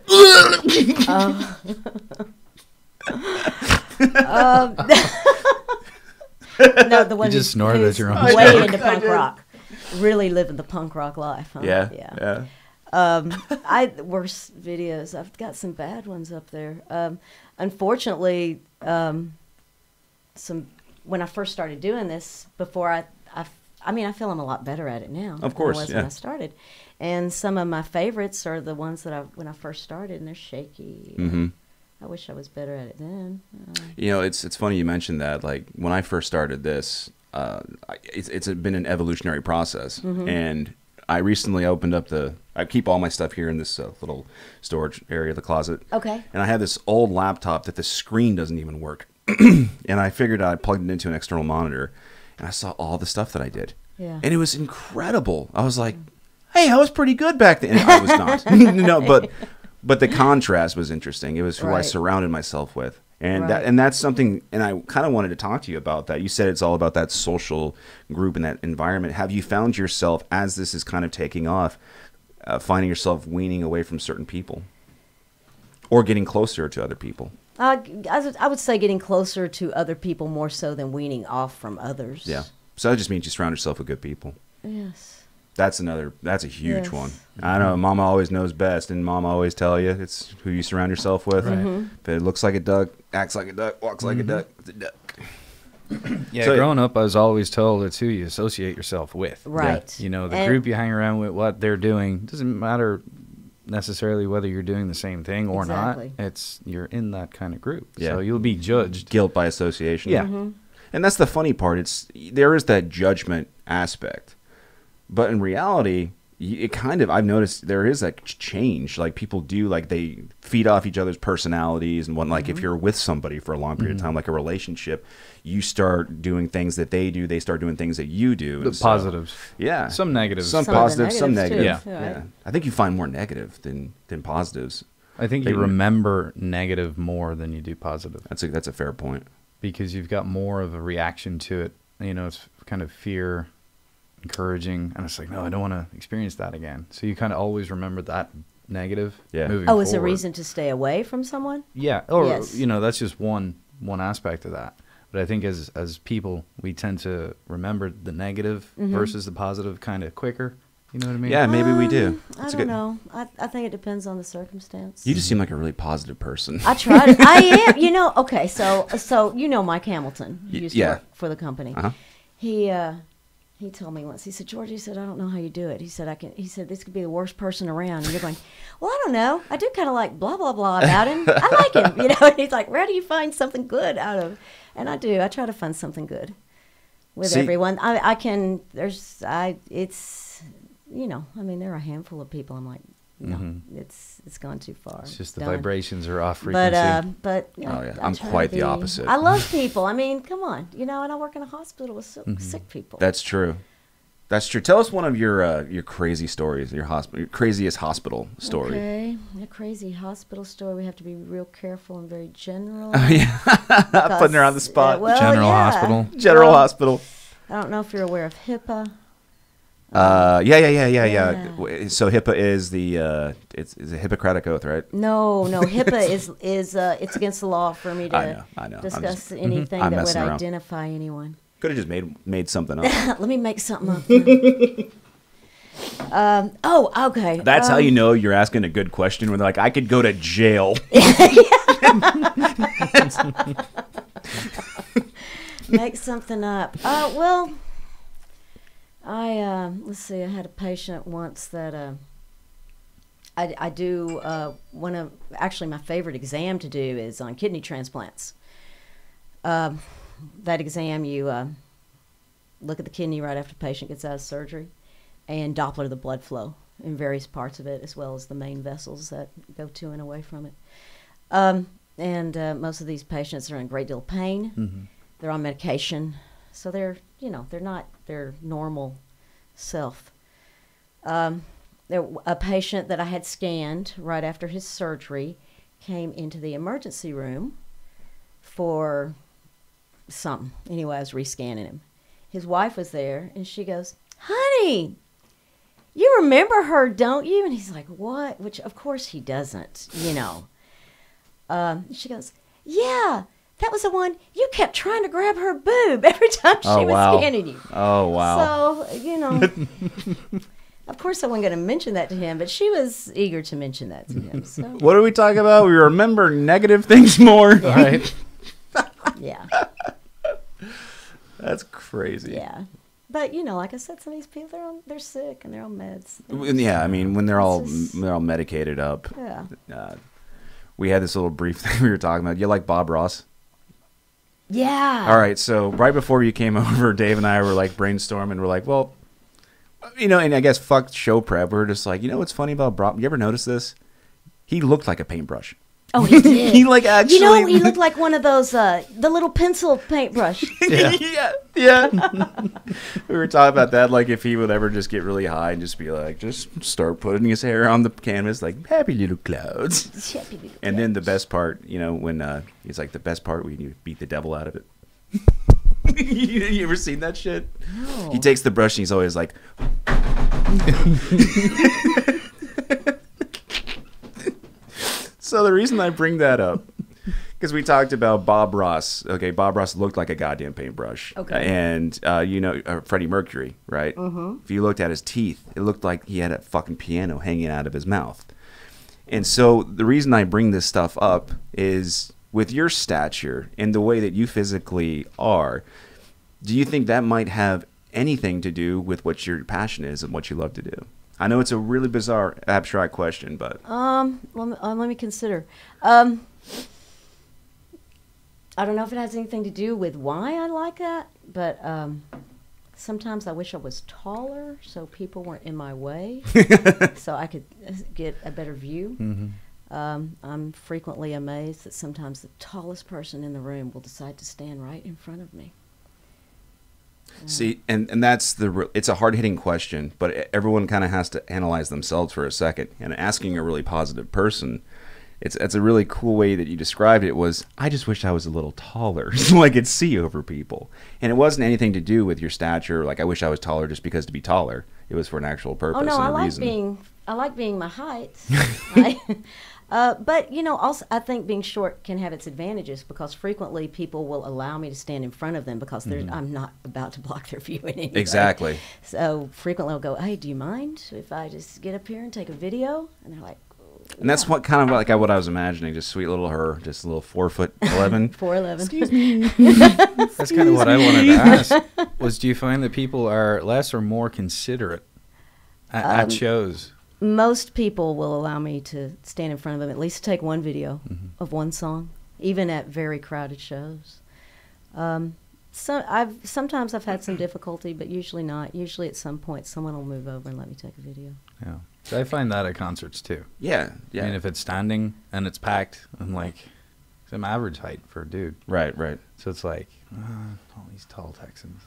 no, the one You just who's- snorted at who's your own way joke. into punk rock, really living the punk rock life. Huh? Yeah. Worst videos. I've got some bad ones up there. Unfortunately, some when I first started doing this, before I mean, I feel I'm a lot better at it now. Of course, than I was yeah. when I started. And some of my favorites are the ones that when I first started, and they're shaky. Mm-hmm. I wish I was better at it then. You know, it's funny you mentioned that. Like when I first started this, it's been an evolutionary process, and I recently opened up I keep all my stuff here in this little storage area, the closet. Okay. And I have this old laptop that the screen doesn't even work, and I figured I plugged it into an external monitor, and I saw all the stuff that I did, Yeah. and it was incredible. I was like, hey, I was pretty good back then. And I was not. No, but the contrast was interesting. It was who I Right. surrounded myself with. And Right. that's something, and I kind of wanted to talk to you about that. You said it's all about that social group and that environment. Have you found yourself, as this is kind of taking off, finding yourself weaning away from certain people? Or getting closer to other people? I would say getting closer to other people more so than weaning off from others. Yeah. So that just means you surround yourself with good people. Yes. That's a huge Yes. one. I know Mama always knows best, and Mama always tell you it's who you surround yourself with. If it looks like a duck, acts like a duck, walks like a duck, it's a duck. Yeah, So- growing up, I was always told it's who you associate yourself with. Right. You know, the And- group you hang around with, what they're doing, doesn't matter necessarily whether you're doing the same thing or Exactly. not. It's you're in that kind of group, Yeah. so you'll be judged. Guilt by association. Yeah. And that's the funny part. There is that judgment aspect, but in reality, I've noticed there is that change. Like people do, like they feed off each other's personalities and like if you're with somebody for a long period of time, like a relationship, you start doing things that they do. They start doing things that you do. The and so- positives. yeah, Some negatives. some Some of the positives, some negatives, negatives. too. Yeah. Right. Yeah, I think you find more negative than positives. I think you remember negative more than you do positive That's a fair point. because you've got more of a reaction to it. You know, it's kind of fear, encouraging, and it's like, no, I don't want to experience that again. So you kind of always remember that negative. Yeah. Moving Oh, is a forward. reason to stay away from someone? Yeah, or Yes. that's just one aspect of that. But I think as people, we tend to remember the negative versus the positive kind of quicker. You know what I mean? Yeah, maybe we do. I That's a don't good- know. I think it depends on the circumstance. You just seem like a really positive person. I try to. I am. Okay, so Mike Hamilton, who used to Yeah. work for the company. Uh-huh. He told me once. He said, "George," he said, "I don't know how you do it." He said, He said, "This could be the worst person around." And you're going, "Well, I don't know. I do kind of like blah blah blah about him. I like him, And he's like, "Where do you find something good out of?" And I do. I try to find something good with See- everyone. I can. It's. I mean, there are a handful of people. I'm like, no, it's gone too far. It's just the Done. vibrations are off frequency. But Oh, yeah. I I'm try to quite the be- opposite. I love people. I mean, come on, and I work in a hospital with sick people. That's true. That's true. Tell us one of your crazy stories, your craziest hospital story. Okay, a crazy hospital story. We have to be real careful and very general. Oh, yeah. Putting her on the spot. General hospital. General Well, hospital. I don't know if you're aware of HIPAA. Yeah. Yeah. So HIPAA is the it's a Hippocratic oath, right? No, HIPAA is it's against the law for me to I know. I'm discuss just- anything I'm that would messing around. identify anyone. Could have just made something up. Let me make something up. Okay. That's how you know you're asking a good question. When they're like, I could go to jail. Make something up. Well, let's see. I had a patient once that I do one of actually my favorite exam to do is on kidney transplants. That exam, you look at the kidney right after the patient gets out of surgery, and Doppler the blood flow in various parts of it, as well as the main vessels that go to and away from it. And most of these patients are in a great deal of pain. They're on medication, so they're not their normal self. A patient that I had scanned right after his surgery came into the emergency room for something. Anyway, I was rescanning him. His wife was there, and she goes, "Honey, you remember her, don't you?" And he's like, "What?" Which, of course, he doesn't, She goes, "Yeah, that was the one you kept trying to grab her boob every time she was scanning you." Oh, wow. So, of course I wasn't going to mention that to him, but she was eager to mention that to him. So, What are we talking about? We remember negative things more. Right. yeah, That's crazy. yeah. But, like I said, some of these people, they're sick and they're on meds. Yeah, I mean, when they're all It's just- medicated up. Yeah. We had this little brief thing we were talking about. You like Bob Ross? Yeah. All right, so right before you came over, Dave and I were like brainstorming. We're like, well, and I guess fuck show prep. We're just like, what's funny about Bob? You ever notice this? He looked like a paintbrush. Oh, he did. He like actually. He looked like one of those, the little pencil paintbrush. Yeah. We were talking about that, like if he would ever just get really high and just be like, just start putting his hair on the canvas, like happy little clouds. And then the best part, when he's like, the best part when you beat the devil out of it. You ever seen that shit? No. He takes the brush and he's always like. So the reason I bring that up, because we talked about Bob Ross. Okay, Bob Ross looked like a goddamn paintbrush. Okay. And, Freddie Mercury, right? Mm-hmm. If you looked at his teeth, it looked like he had a fucking piano hanging out of his mouth. And so the reason I bring this stuff up is with your stature and the way that you physically are, do you think that might have anything to do with what your passion is and what you love to do? I know it's a really bizarre, abstract question, but... Let me consider. I don't know if it has anything to do with why I like that, but sometimes I wish I was taller so people weren't in my way, so I could get a better view. Mm-hmm. I'm frequently amazed that sometimes the tallest person in the room will decide to stand right in front of me. See, and that's it's a hard-hitting question, but everyone kind of has to analyze themselves for a second. And asking a really positive person, it's a really cool way that you described it was, I just wish I was a little taller so I could see over people. And it wasn't anything to do with your stature, like I wish I was taller just because to be taller. It was for an actual purpose Oh, no, and I a like reason. being I like being my height. But, you know, also I think being short can have its advantages because frequently people will allow me to stand in front of them because I'm not about to block their view in any way. Exactly. So frequently I'll go, hey, do you mind if I just get up here and take a video? And they're like, And that's what kind of like what I was imagining. Just sweet little her, just a little 4'11". 4'11". Excuse me. That's kind of what I wanted to ask. Was do you find that people are less or more considerate at shows? Most people will allow me to stand in front of them, at least take one video of one song, even at very crowded shows. Sometimes I've had some difficulty, but usually not. Usually at some point someone will move over and let me take a video. Yeah. So I find that at concerts too. Yeah. I mean, if it's standing and it's packed, I'm like, I'm average height for a dude. Right. So it's like, all these tall Texans.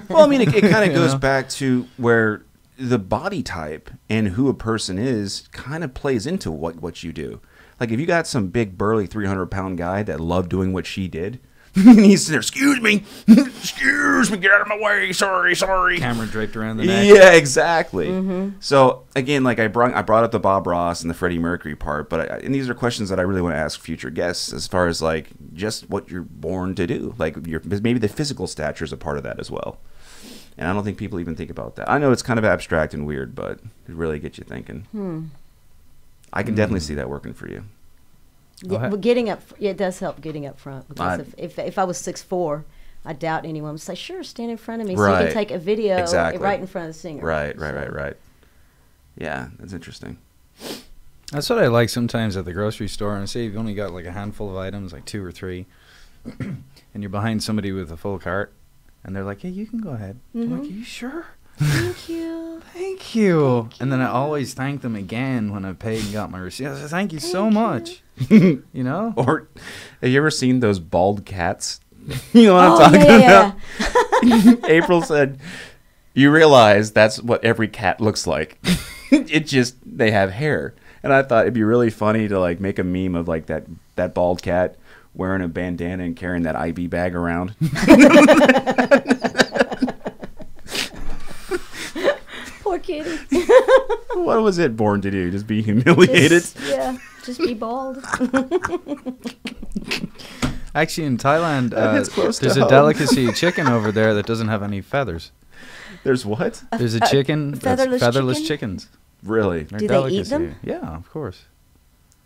Well, I mean, it kind of goes back to where the body type and who a person is kind of plays into what you do. Like if you got some big burly 300-pound guy that loved doing what she did, and he's there, excuse me, get out of my way, sorry. Camera draped around the neck. Yeah, exactly. So again, like I brought up the Bob Ross and the Freddie Mercury part, but and these are questions that I really want to ask future guests as far as like just what you're born to do. Like maybe the physical stature is a part of that as well. And I don't think people even think about that. I know it's kind of abstract and weird, but it really gets you thinking. I can definitely see that working for you. Yeah, but it does help getting up front. Because if I was 6'4", I doubt anyone would say, sure, stand in front of me so you can take a video right in front of the singer. Right. Yeah, that's interesting. That's what I like sometimes at the grocery store. And say you've only got like a handful of items, like 2 or 3, and you're behind somebody with a full cart. And they're like, hey, you can go ahead. I'm like, are you sure? Thank you. Thank you. And then I always thank them again when I've paid and got my receipt. I say, thank you so much. You know? Or have you ever seen those bald cats? You know what I'm talking about? April said, you realize that's what every cat looks like. It just, they have hair. And I thought it'd be really funny to like make a meme of like that bald cat wearing a bandana and carrying that IB bag around. Poor kitty. What was it born to do? Just be humiliated? Just be bald. Actually, in Thailand, there's a home. delicacy chicken over there that doesn't have any feathers. There's what? There's a chicken that's featherless chickens. Really? Do they eat them? Yeah, of course.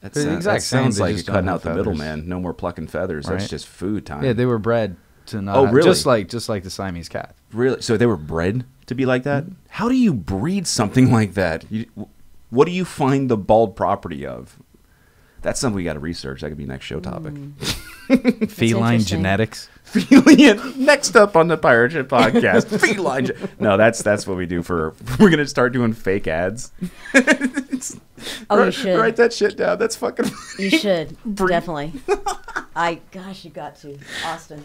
That's They're the exact that sounds same, they like just you're cutting don't out the have middleman. feathers. No more plucking feathers. That's Right. just food time. Yeah, they were bred to not. Oh, really? Just like the Siamese cat. Really? So they were bred to be like that? How do you breed something like that? What do you find the bald property of? That's something we got to research. That could be next show topic. Feline interesting. genetics. Next up on the Pirate Ship podcast, feline. No, that's what we do for. We're gonna start doing fake ads. You should. Write that shit down. That's fucking. You should. Definitely. You got to. Austin.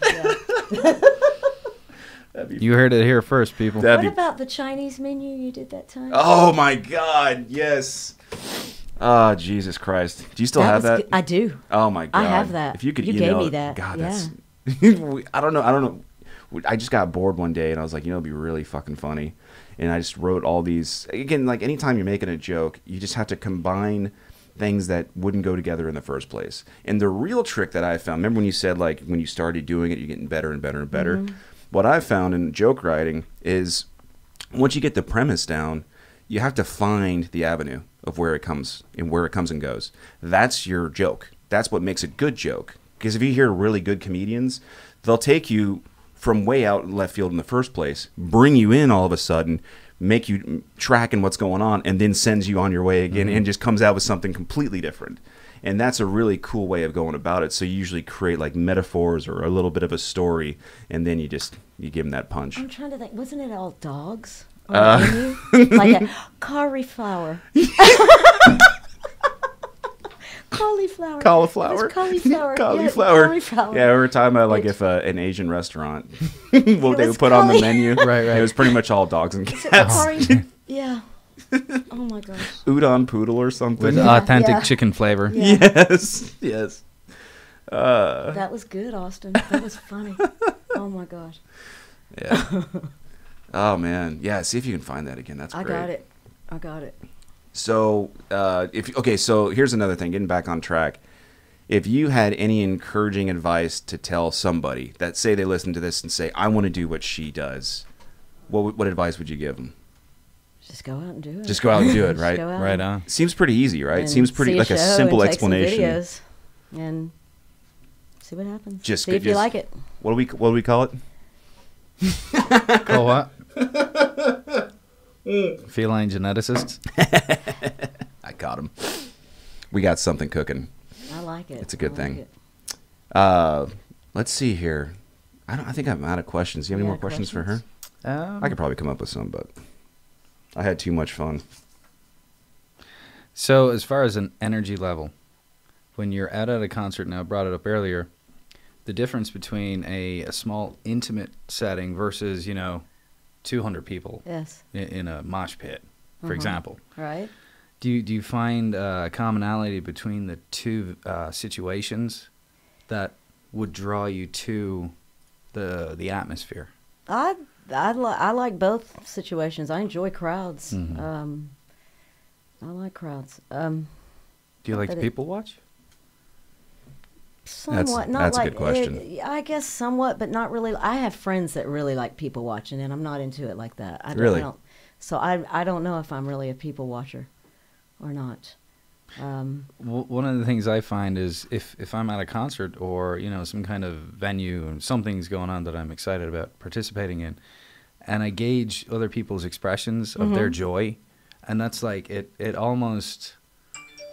Yeah. You heard it here first, people. What about the Chinese menu you did that time? Oh my God! Yes. Oh, Jesus Christ! Do you still have that? I do. Oh my God! I have that. If you could, You email gave me it- that. God, Yeah. that's. I don't know. I just got bored one day and I was like, it'd be really fucking funny, and I just wrote all these. Again, like anytime you're making a joke, you just have to combine things that wouldn't go together in the first place. And the real trick that I found, remember when you said like when you started doing it, you're getting better and better and better. Mm-hmm. What I found in joke writing is once you get the premise down, you have to find the avenue of where it comes and goes. That's your joke. That's what makes a good joke. Because if you hear really good comedians, they'll take you from way out in left field in the first place, bring you in all of a sudden, make you tracking what's going on, and then sends you on your way again and just comes out with something completely different. And that's a really cool way of going about it. So you usually create like metaphors or a little bit of a story, and then you give them that punch. I'm trying to think. Wasn't it all dogs? On the menu? Like a cauliflower. Cauliflower. Cauliflower. It was cauliflower. Cauliflower. Yeah, cauliflower. Yeah, we were talking about like if an Asian restaurant, what they was would put on the cauli- menu. Right. It was pretty much all dogs and Is it cats. cauli- Yeah. Oh my gosh. Udon poodle or something. With Yeah, authentic yeah. chicken flavor. Yeah. Yes. Uh, That was good, Austin. That was funny. Oh my gosh. yeah. Oh man. Yeah. See if you can find that again. That's I great. got it. So, so here's another thing. Getting back on track. If you had any encouraging advice to tell somebody that say they listen to this and say, "I want to do what she does," what advice would you give them? Just go out and do it. Just go out and do it, right? Right on. Seems pretty easy, right? And Seems pretty see like a show simple and take some explanation. videos and see what happens. Just see if you like it. What do we call it? Call what? Feline geneticists. I got him. We got something cooking. I like it. It's a good I thing. Like it. Let's see here. I think I'm out of questions. Do you have any more questions for her? I could probably come up with some, but I had too much fun. So as far as an energy level, when you're at a concert, and I brought it up earlier, the difference between a small intimate setting versus, 200 people Yes. in a mosh pit, for example. Right. Do you find a commonality between the two situations that would draw you to the atmosphere? I like both situations. I enjoy crowds. Mm-hmm. I like crowds. Do you like to people watch? Somewhat. Not that's a like good question. I guess somewhat, but not really. I have friends that really like people watching, and I'm not into it like that. Really? So I don't know if I'm really a people watcher or not. One of the things I find is if I'm at a concert or some kind of venue and something's going on that I'm excited about participating in, and I gauge other people's expressions of their joy, and that's like it almost,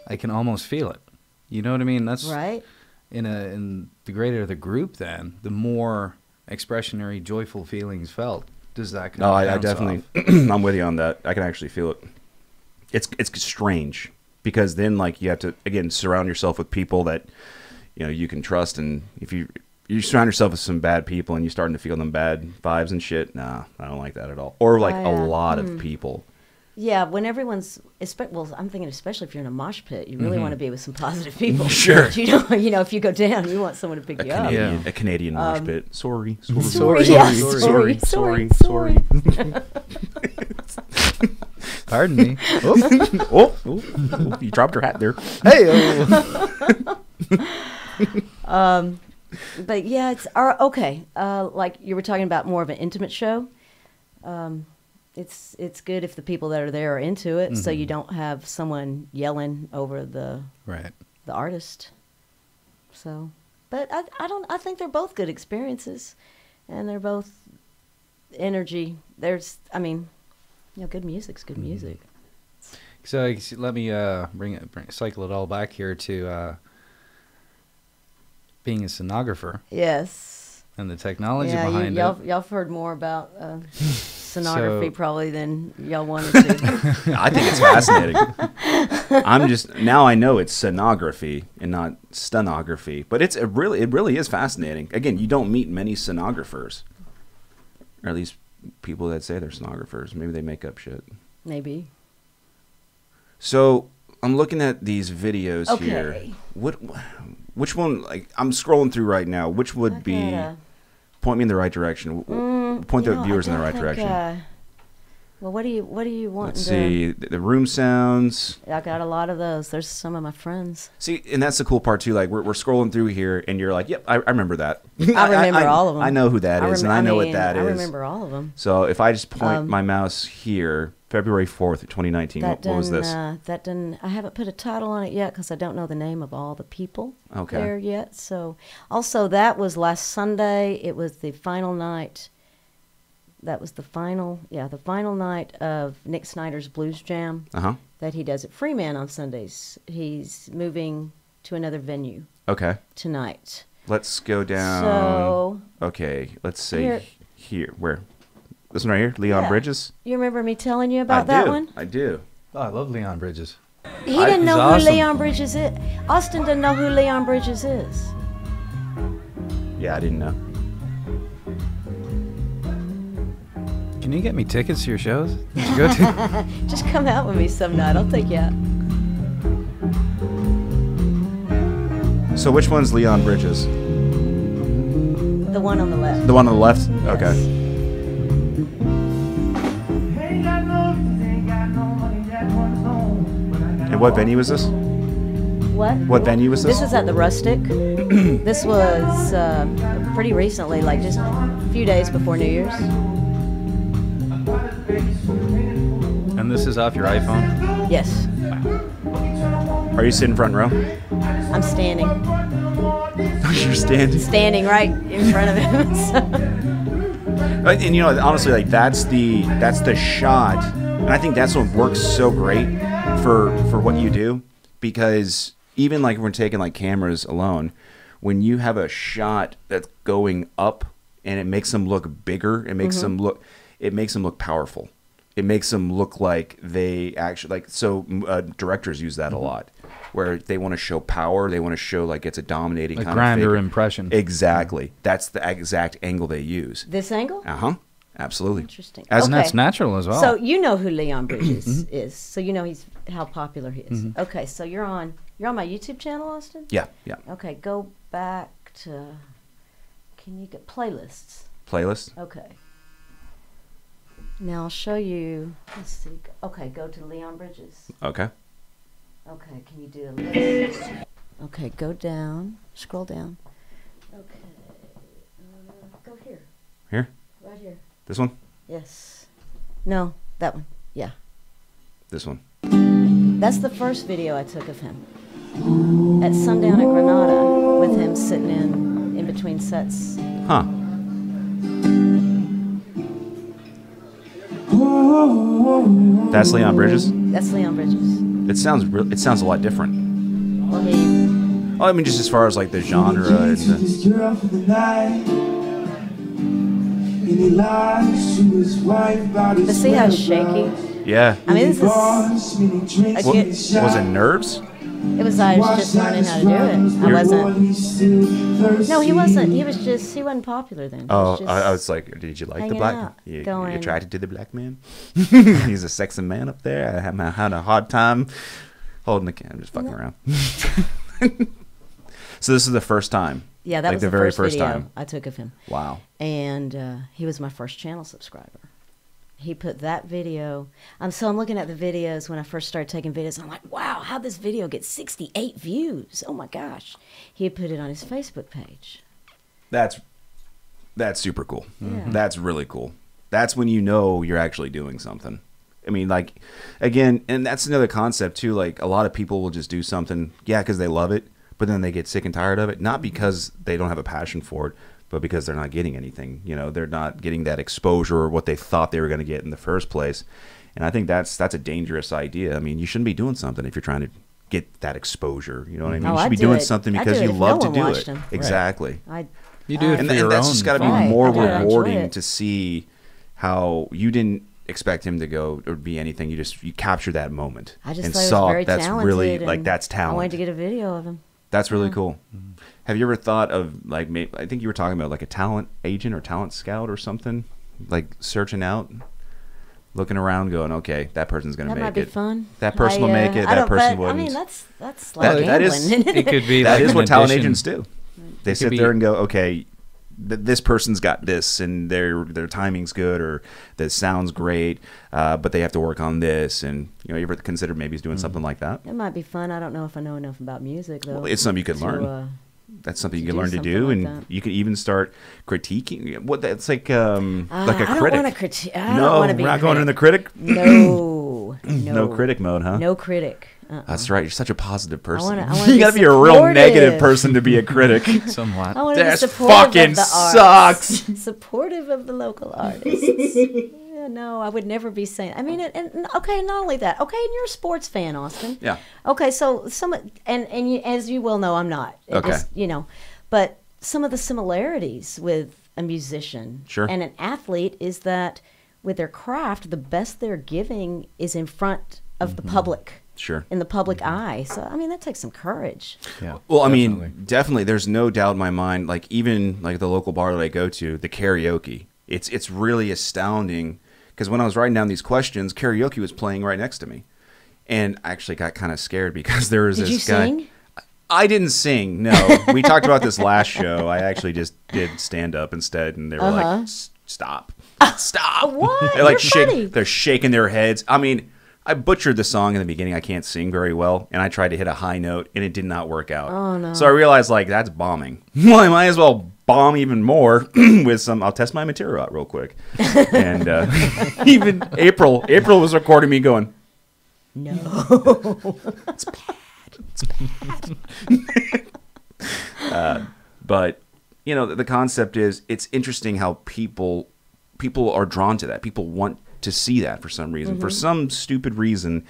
I can almost feel it. You know what I mean? That's Right. In the greater the group, then the more expressionary, joyful feelings felt. Does that come No, I bounce definitely, off? I'm with you on that. I can actually feel it. It's strange because then you have to again surround yourself with people that you can trust, and if you surround yourself with some bad people and you're starting to feel them bad vibes and shit, nah, I don't like that at all. Or a lot of people. Yeah, when everyone's, I'm thinking especially if you're in a mosh pit, you really want to be with some positive people. Sure. If you go down, you want someone to pick you up. A Canadian mosh pit. Sorry. Sorry. Pardon me. Oh, you dropped your hat there. Hey. But yeah, it's okay. Like you were talking about more of an intimate show. It's good if the people that are there are into it, so you don't have someone yelling over the artist. So, but I think they're both good experiences, and they're both energy. Good music's good music. So let me cycle it all back here to being a sonographer. Yes. And the technology behind it. Y'all have heard more about sonography probably than y'all wanted to. I think it's fascinating. Now I know it's sonography and not stenography, but it really is fascinating. Again, you don't meet many sonographers, or at least people that say they're sonographers. Maybe they make up shit. Maybe. So I'm looking at these videos here. Which one? I'm scrolling through right now. Which would be? Point me in the right direction. Point the viewers in the right direction. Well, what do you want? Let's see the room sounds. I got a lot of those. There's some of my friends. See, and that's the cool part too. We're scrolling through here, and you're like, "Yep, I remember that. I remember all of them. I know who that is, and I know what that is. I remember all of them. So if I just point my mouse here, February 4th, 2019. What was this? I haven't put a title on it yet because I don't know the name of all the people there yet. So, also that was last Sunday. It was the final night. That was the final night of Nick Snyder's Blues Jam that he does at Freeman on Sundays. He's moving to another venue. Tonight. Let's go down. So. Okay, let's say here. Where? This one right here, Leon Bridges. You remember me telling you about that one? I do. Oh, I love Leon Bridges. He didn't know who Leon Bridges is. Austin didn't know who Leon Bridges is. Yeah, I didn't know. Can you get me tickets to your shows? Did you go to? Just come out with me some night. I'll take you out. So which one's Leon Bridges? The one on the left. The one on the left? Yes. Okay. And what venue is this? What venue was this? This is at the Rustic. This was pretty recently, like just a few days before New Year's. And this is off your iPhone? Yes. Are you sitting front row? I'm standing. You're standing. Standing right in front of him. So. And you know, honestly, like that's the shot, and I think that's what works so great for what you do, because even like when we're taking like cameras alone, when you have a shot that's going up and it makes them look bigger, it makes them look powerful. It makes them look like they actually like. So directors use that a lot, where they want to show power. They want to show like it's a dominating kind grander of figure. impression. Exactly. That's the exact angle they use. This angle? Absolutely. Interesting. And that's natural as well. So you know who Leon Bridges is. So you know how popular he is. Okay, so you're on my YouTube channel, Austin? Yeah. Okay, go back to, can you get playlists? Playlist. Okay. Now I'll show you, let's see. Okay, go to Leon Bridges. Okay. Okay, can you do a list? Okay, go down, scroll down. Okay, go here. Here? Right here. This one? Yes. No, that one. Yeah. This one. That's the first video I took of him. At Sundown at Granada, with him sitting in between sets. Huh. That's Leon Bridges? That's Leon Bridges. It sounds a lot different. Well, Oh, I mean, just as far as like the genre and the... but see how it's shaky? Yeah. I mean, this is... Was it nerves? It was, I was just learning how to do it. I wasn't... No, he wasn't. He wasn't popular then. Oh, I was like, did you like the hanging black? out, You going- attracted to the black man? He's a sexy man up there. I had a hard time holding the camera. I'm just fucking around. So this is the first time? Yeah, that like was the the very first video time. I took of him. Wow. And he was my first channel subscriber. He put that video. So I'm looking at the videos when I first started taking videos. I'm like, wow, how'd this video get 68 views? Oh my gosh. He had put it on his Facebook page. That's super cool. Yeah. That's really cool. That's when you know you're actually doing something. I mean, like, again, and that's another concept too. Like, a lot of people will just do something, because they love it, but then they get sick and tired of it. Not because they don't have a passion for it, but because they're not getting anything. You know, they're not getting that exposure or what they thought they were going to get in the first place. And I think that's a dangerous idea. I mean, you shouldn't be doing something if you're trying to get that exposure. You know what I mean? You should be doing something because you love to do it. Exactly. You do it for your that's own. just got to be Right. more I do it. I enjoy rewarding it. to see how you didn't expect him to go or be anything. You captured that moment I just and thought he was saw very that's talented. really like and that's talent. I wanted to get a video of him. That's really cool. Have you ever thought of like I think you were talking about like a talent agent or talent scout or something, like searching out, looking around, going, okay, that person's gonna That make might be it. fun. That person will make it. That person wouldn't. I mean, that's like That is- gambling. It could be That like is an what talent addition. agents do. They It sit could there be- and go, okay, this person's got this, and their timing's good, or the sound's great, but they have to work on this. And you ever consider maybe doing something like that? It might be fun. I don't know if I know enough about music though. Well, it's something you could to, learn. That's something you to can do learn to something do, like and that. you could even start critiquing. What that's like a critic. I don't want to critique. I No, don't want to be. we're not a going in the critic. critic. No, No critic mode, huh? No critic. That's right. You're such a positive person. I wanna You got to be a real supportive. negative person to be a critic. Somewhat. I want to be This supportive fucking of the arts. sucks. Supportive of the local artists. Yeah, no, I would never be saying. I mean, and okay, not only that. Okay, and you're a sports fan, Austin. Yeah. Okay, so and you, as you well know, I'm not. It Okay. just, but some of the similarities with a musician Sure. and an athlete is that with their craft, the best they're giving is in front of the public. Sure. In the public eye. So, I mean, that takes some courage. Yeah. Well, I definitely. mean, definitely. There's no doubt in my mind. Like even like the local bar that I go to, the karaoke. It's really astounding because when I was writing down these questions, karaoke was playing right next to me, and I actually got kind of scared because there was Did this you guy. sing? I didn't sing. No, we talked about this last show. I actually just did stand up instead, and they were like, "Stop, stop!" What? They're like You're funny. They're shaking their heads. I mean, I butchered the song in the beginning. I can't sing very well, and I tried to hit a high note, and it did not work out. Oh, no. So I realized, like, that's bombing. Well, I might as well bomb even more with some. I'll test my material out real quick. And even April was recording me going, No. it's bad. But you know, the concept is it's interesting how people are drawn to that. People want to see that for some reason. For some stupid reason,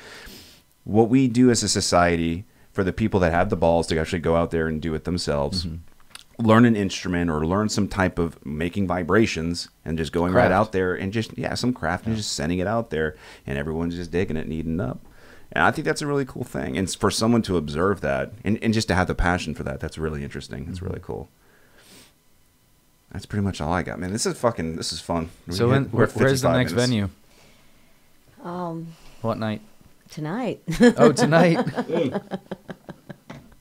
what we do as a society, for the people that have the balls to actually go out there and do it themselves, learn an instrument or learn some type of making vibrations and just going right out there and just, some craft and just sending it out there, and everyone's just digging it and eating it up. And I think that's a really cool thing. And for someone to observe that and just to have the passion for that, that's really interesting. That's really cool. That's pretty much all I got, man. This is fun. So where's the next venue? What night? Tonight. Oh, tonight.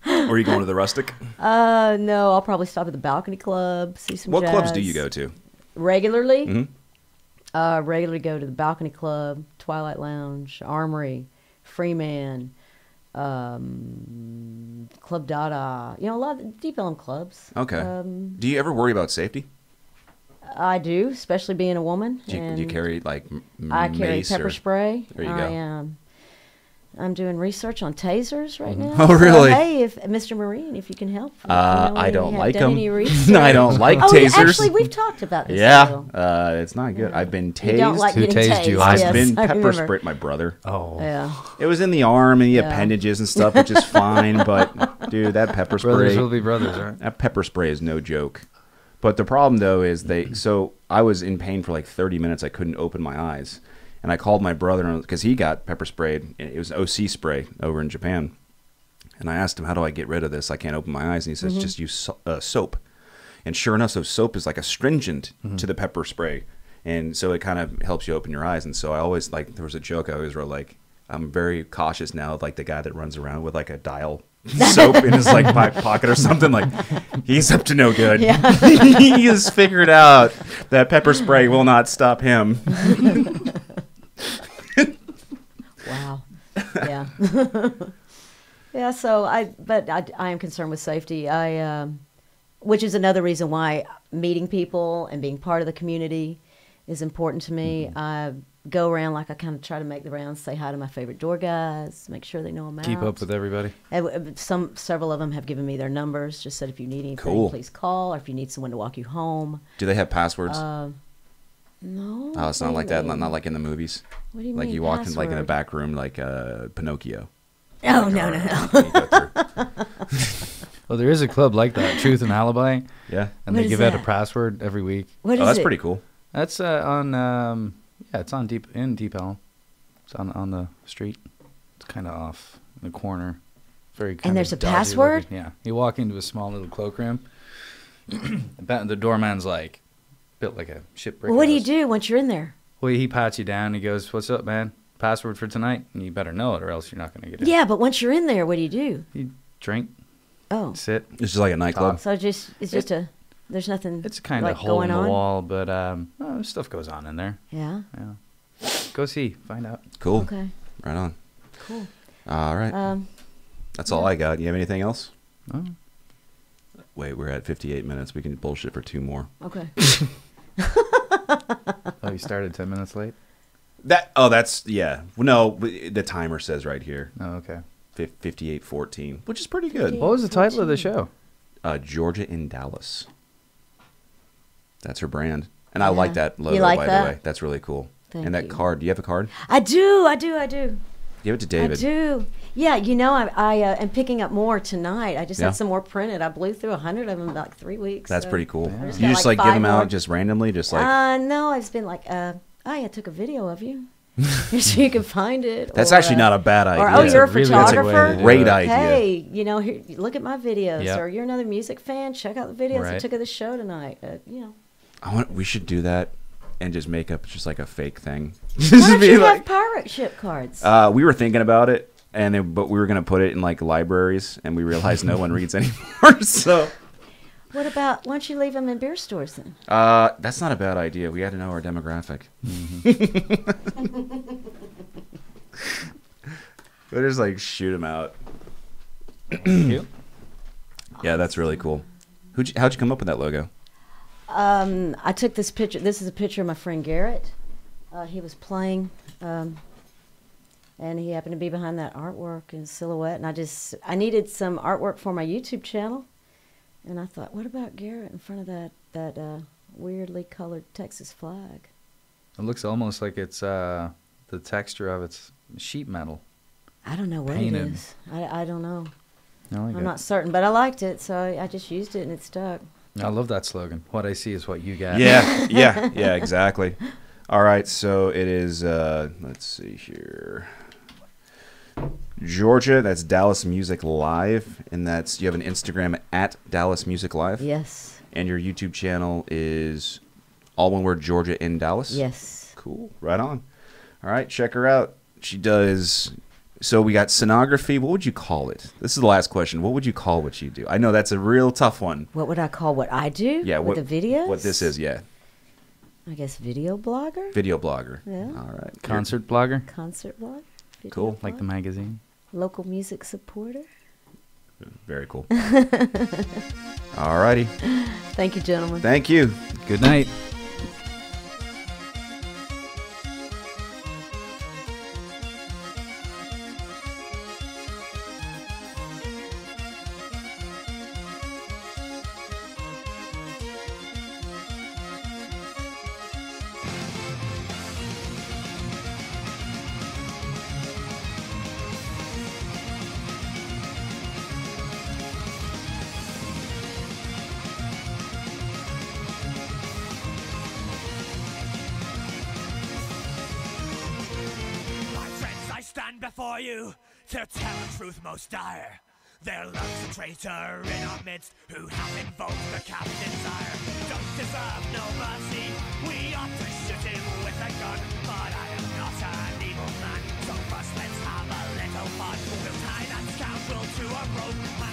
Or are you going to the Rustic? No, I'll probably stop at the Balcony Club, see some What jazz. clubs do you go to? Regularly? Regularly go to the Balcony Club, Twilight Lounge, Armory, Freeman, Club Dada. You know, a lot of Deep Elm clubs. Okay. Do you ever worry about safety? I do, especially being a woman. Do you carry like I carry mace pepper or... spray. There you go. I'm doing research on tasers right now. Oh, really? So, hey, if Mr. Marine, if you can help. I don't like them. No, I don't like oh, tasers. Actually, we've talked about this. Yeah, it's not good. I've been tased. You don't like Who getting tased you? tased? I've Yes, been I pepper remember. sprayed. My brother. Oh. Yeah. It was in the arm and the Yeah. appendages and stuff, which is fine. But dude, that pepper Brothers spray. will be brothers, right? That pepper spray is no joke. But the problem though is so I was in pain for like 30 minutes. I couldn't open my eyes. And I called my brother because he got pepper sprayed. It was OC spray over in Japan. And I asked him, how do I get rid of this? I can't open my eyes. And he says, just use soap. And sure enough, so soap is like astringent to the pepper spray. And so it kind of helps you open your eyes. And so I always, like, there was a joke I always wrote, like, I'm very cautious now, like the guy that runs around with like a dial soap in his like back pocket or something. Like, he's up to no good. Yeah. He has figured out that pepper spray will not stop him. Wow. Yeah. Yeah. So I am concerned with safety. Which is another reason why meeting people and being part of the community is important to me. I go around, like, I kind of try to make the rounds, say hi to my favorite door guys, make sure they know I'm out. Keep up with everybody. Several of them have given me their numbers. Just said if you need anything, Cool. please call, or if you need someone to walk you home. Do they have passwords? No. Oh, it's not like that. Not like in the movies. What do you Like mean? you walk in like in a password? back room, like Pinocchio. Oh, no. You go through. Well, there is a club like that, Truth and Alibi, Yeah. and What they is give out a that? password every week. What is Oh, that's it? pretty cool. That's it's on Deep Elm. It's on the street. It's kind of off in the corner. Very kind there's of a dodgy password? looking. Yeah, you walk into a small little cloakroom. The doorman's like built like a shipwreck. Well, what do you do once you're in there? Well, he pats you down. He goes, "What's up, man? Password for tonight?" And you better know it, or else you're not going to get in. Yeah, but once you're in there, what do you do? You drink, Oh, sit. It's just like a nightclub. so it's just there's nothing. It's kind like of hole going in the on. wall, but stuff goes on in there. Yeah. Yeah, go see, find out. Cool. Okay. Right on. Cool. All right. That's all I got. You have anything else? Oh. Wait, we're at 58 minutes. We can bullshit for 2 more. Okay. Oh, you started 10 minutes late. That's yeah. No, the timer says right here Oh, okay. 58:14, which is pretty good. What was the title of the show? Georgiaindallas. That's her brand, and I Yeah. like that logo. You like by that? the way, that's really cool. Thank and that you. card. Do you have a card? I do. Give it to David. I do. Yeah, I am picking up more tonight. I just Yeah. had some more printed. I blew through 100 of them in like 3 weeks. That's so pretty cool. I just You got, just like give 5 them more. out just randomly, just like. No, I've been like, I took a video of you, so you can find it. That's or, actually not a bad idea. Or oh, That's you're a a really good way to photographer. do it. Great idea. Hey, here, look at my videos. Yep. Or you're another music fan. Check out the videos I Right. took of the show tonight. We should do that and just make up just like a fake thing. Why Just don't be you like- have pirate ship cards? We were thinking about it, but we were gonna put it in like libraries, and we realized no one reads anymore. So What about, why don't you leave them in beer stores then? that's not a bad idea. We had to know our demographic. We'll just like shoot them out. Cute. Yeah, that's really cool. How'd you come up with that logo? I took this picture. This is a picture of my friend Garrett. He was playing, and he happened to be behind that artwork in silhouette. And I needed some artwork for my YouTube channel, and I thought, what about Garrett in front of that weirdly colored Texas flag? It looks almost like it's the texture of it's sheet metal. I don't know what Painted. it is. I don't know. I like I'm it. not certain, but I liked it, so I just used it, and it stuck. I love that slogan. What I see is what you get. Yeah, exactly. All right, so it is, let's see here. Georgia, that's Dallas Music Live, and you have an Instagram at Dallas Music Live? Yes. And your YouTube channel is all one word, Georgia in Dallas? Yes. Cool, right on. All right, check her out. She does... So we got sonography. What would you call it? This is the last question. What would you call what you do? I know that's a real tough one. What would I call what I do? Yeah, with the videos? What this is, yeah. I guess video blogger? Video blogger. Yeah. All right. Concert blogger, Concert blog? Video Cool. like the blog? magazine. Local music supporter? Very cool. All righty. Thank you, gentlemen. Thank you. Good night. My friends, I stand before you to tell a truth most dire. There lurks a traitor in our midst who hath invoked the captain's ire. Don't deserve no mercy, we ought to shoot him with a gun. But I am not an evil man, so first let's have a little fun. We'll tie that scoundrel to a rope.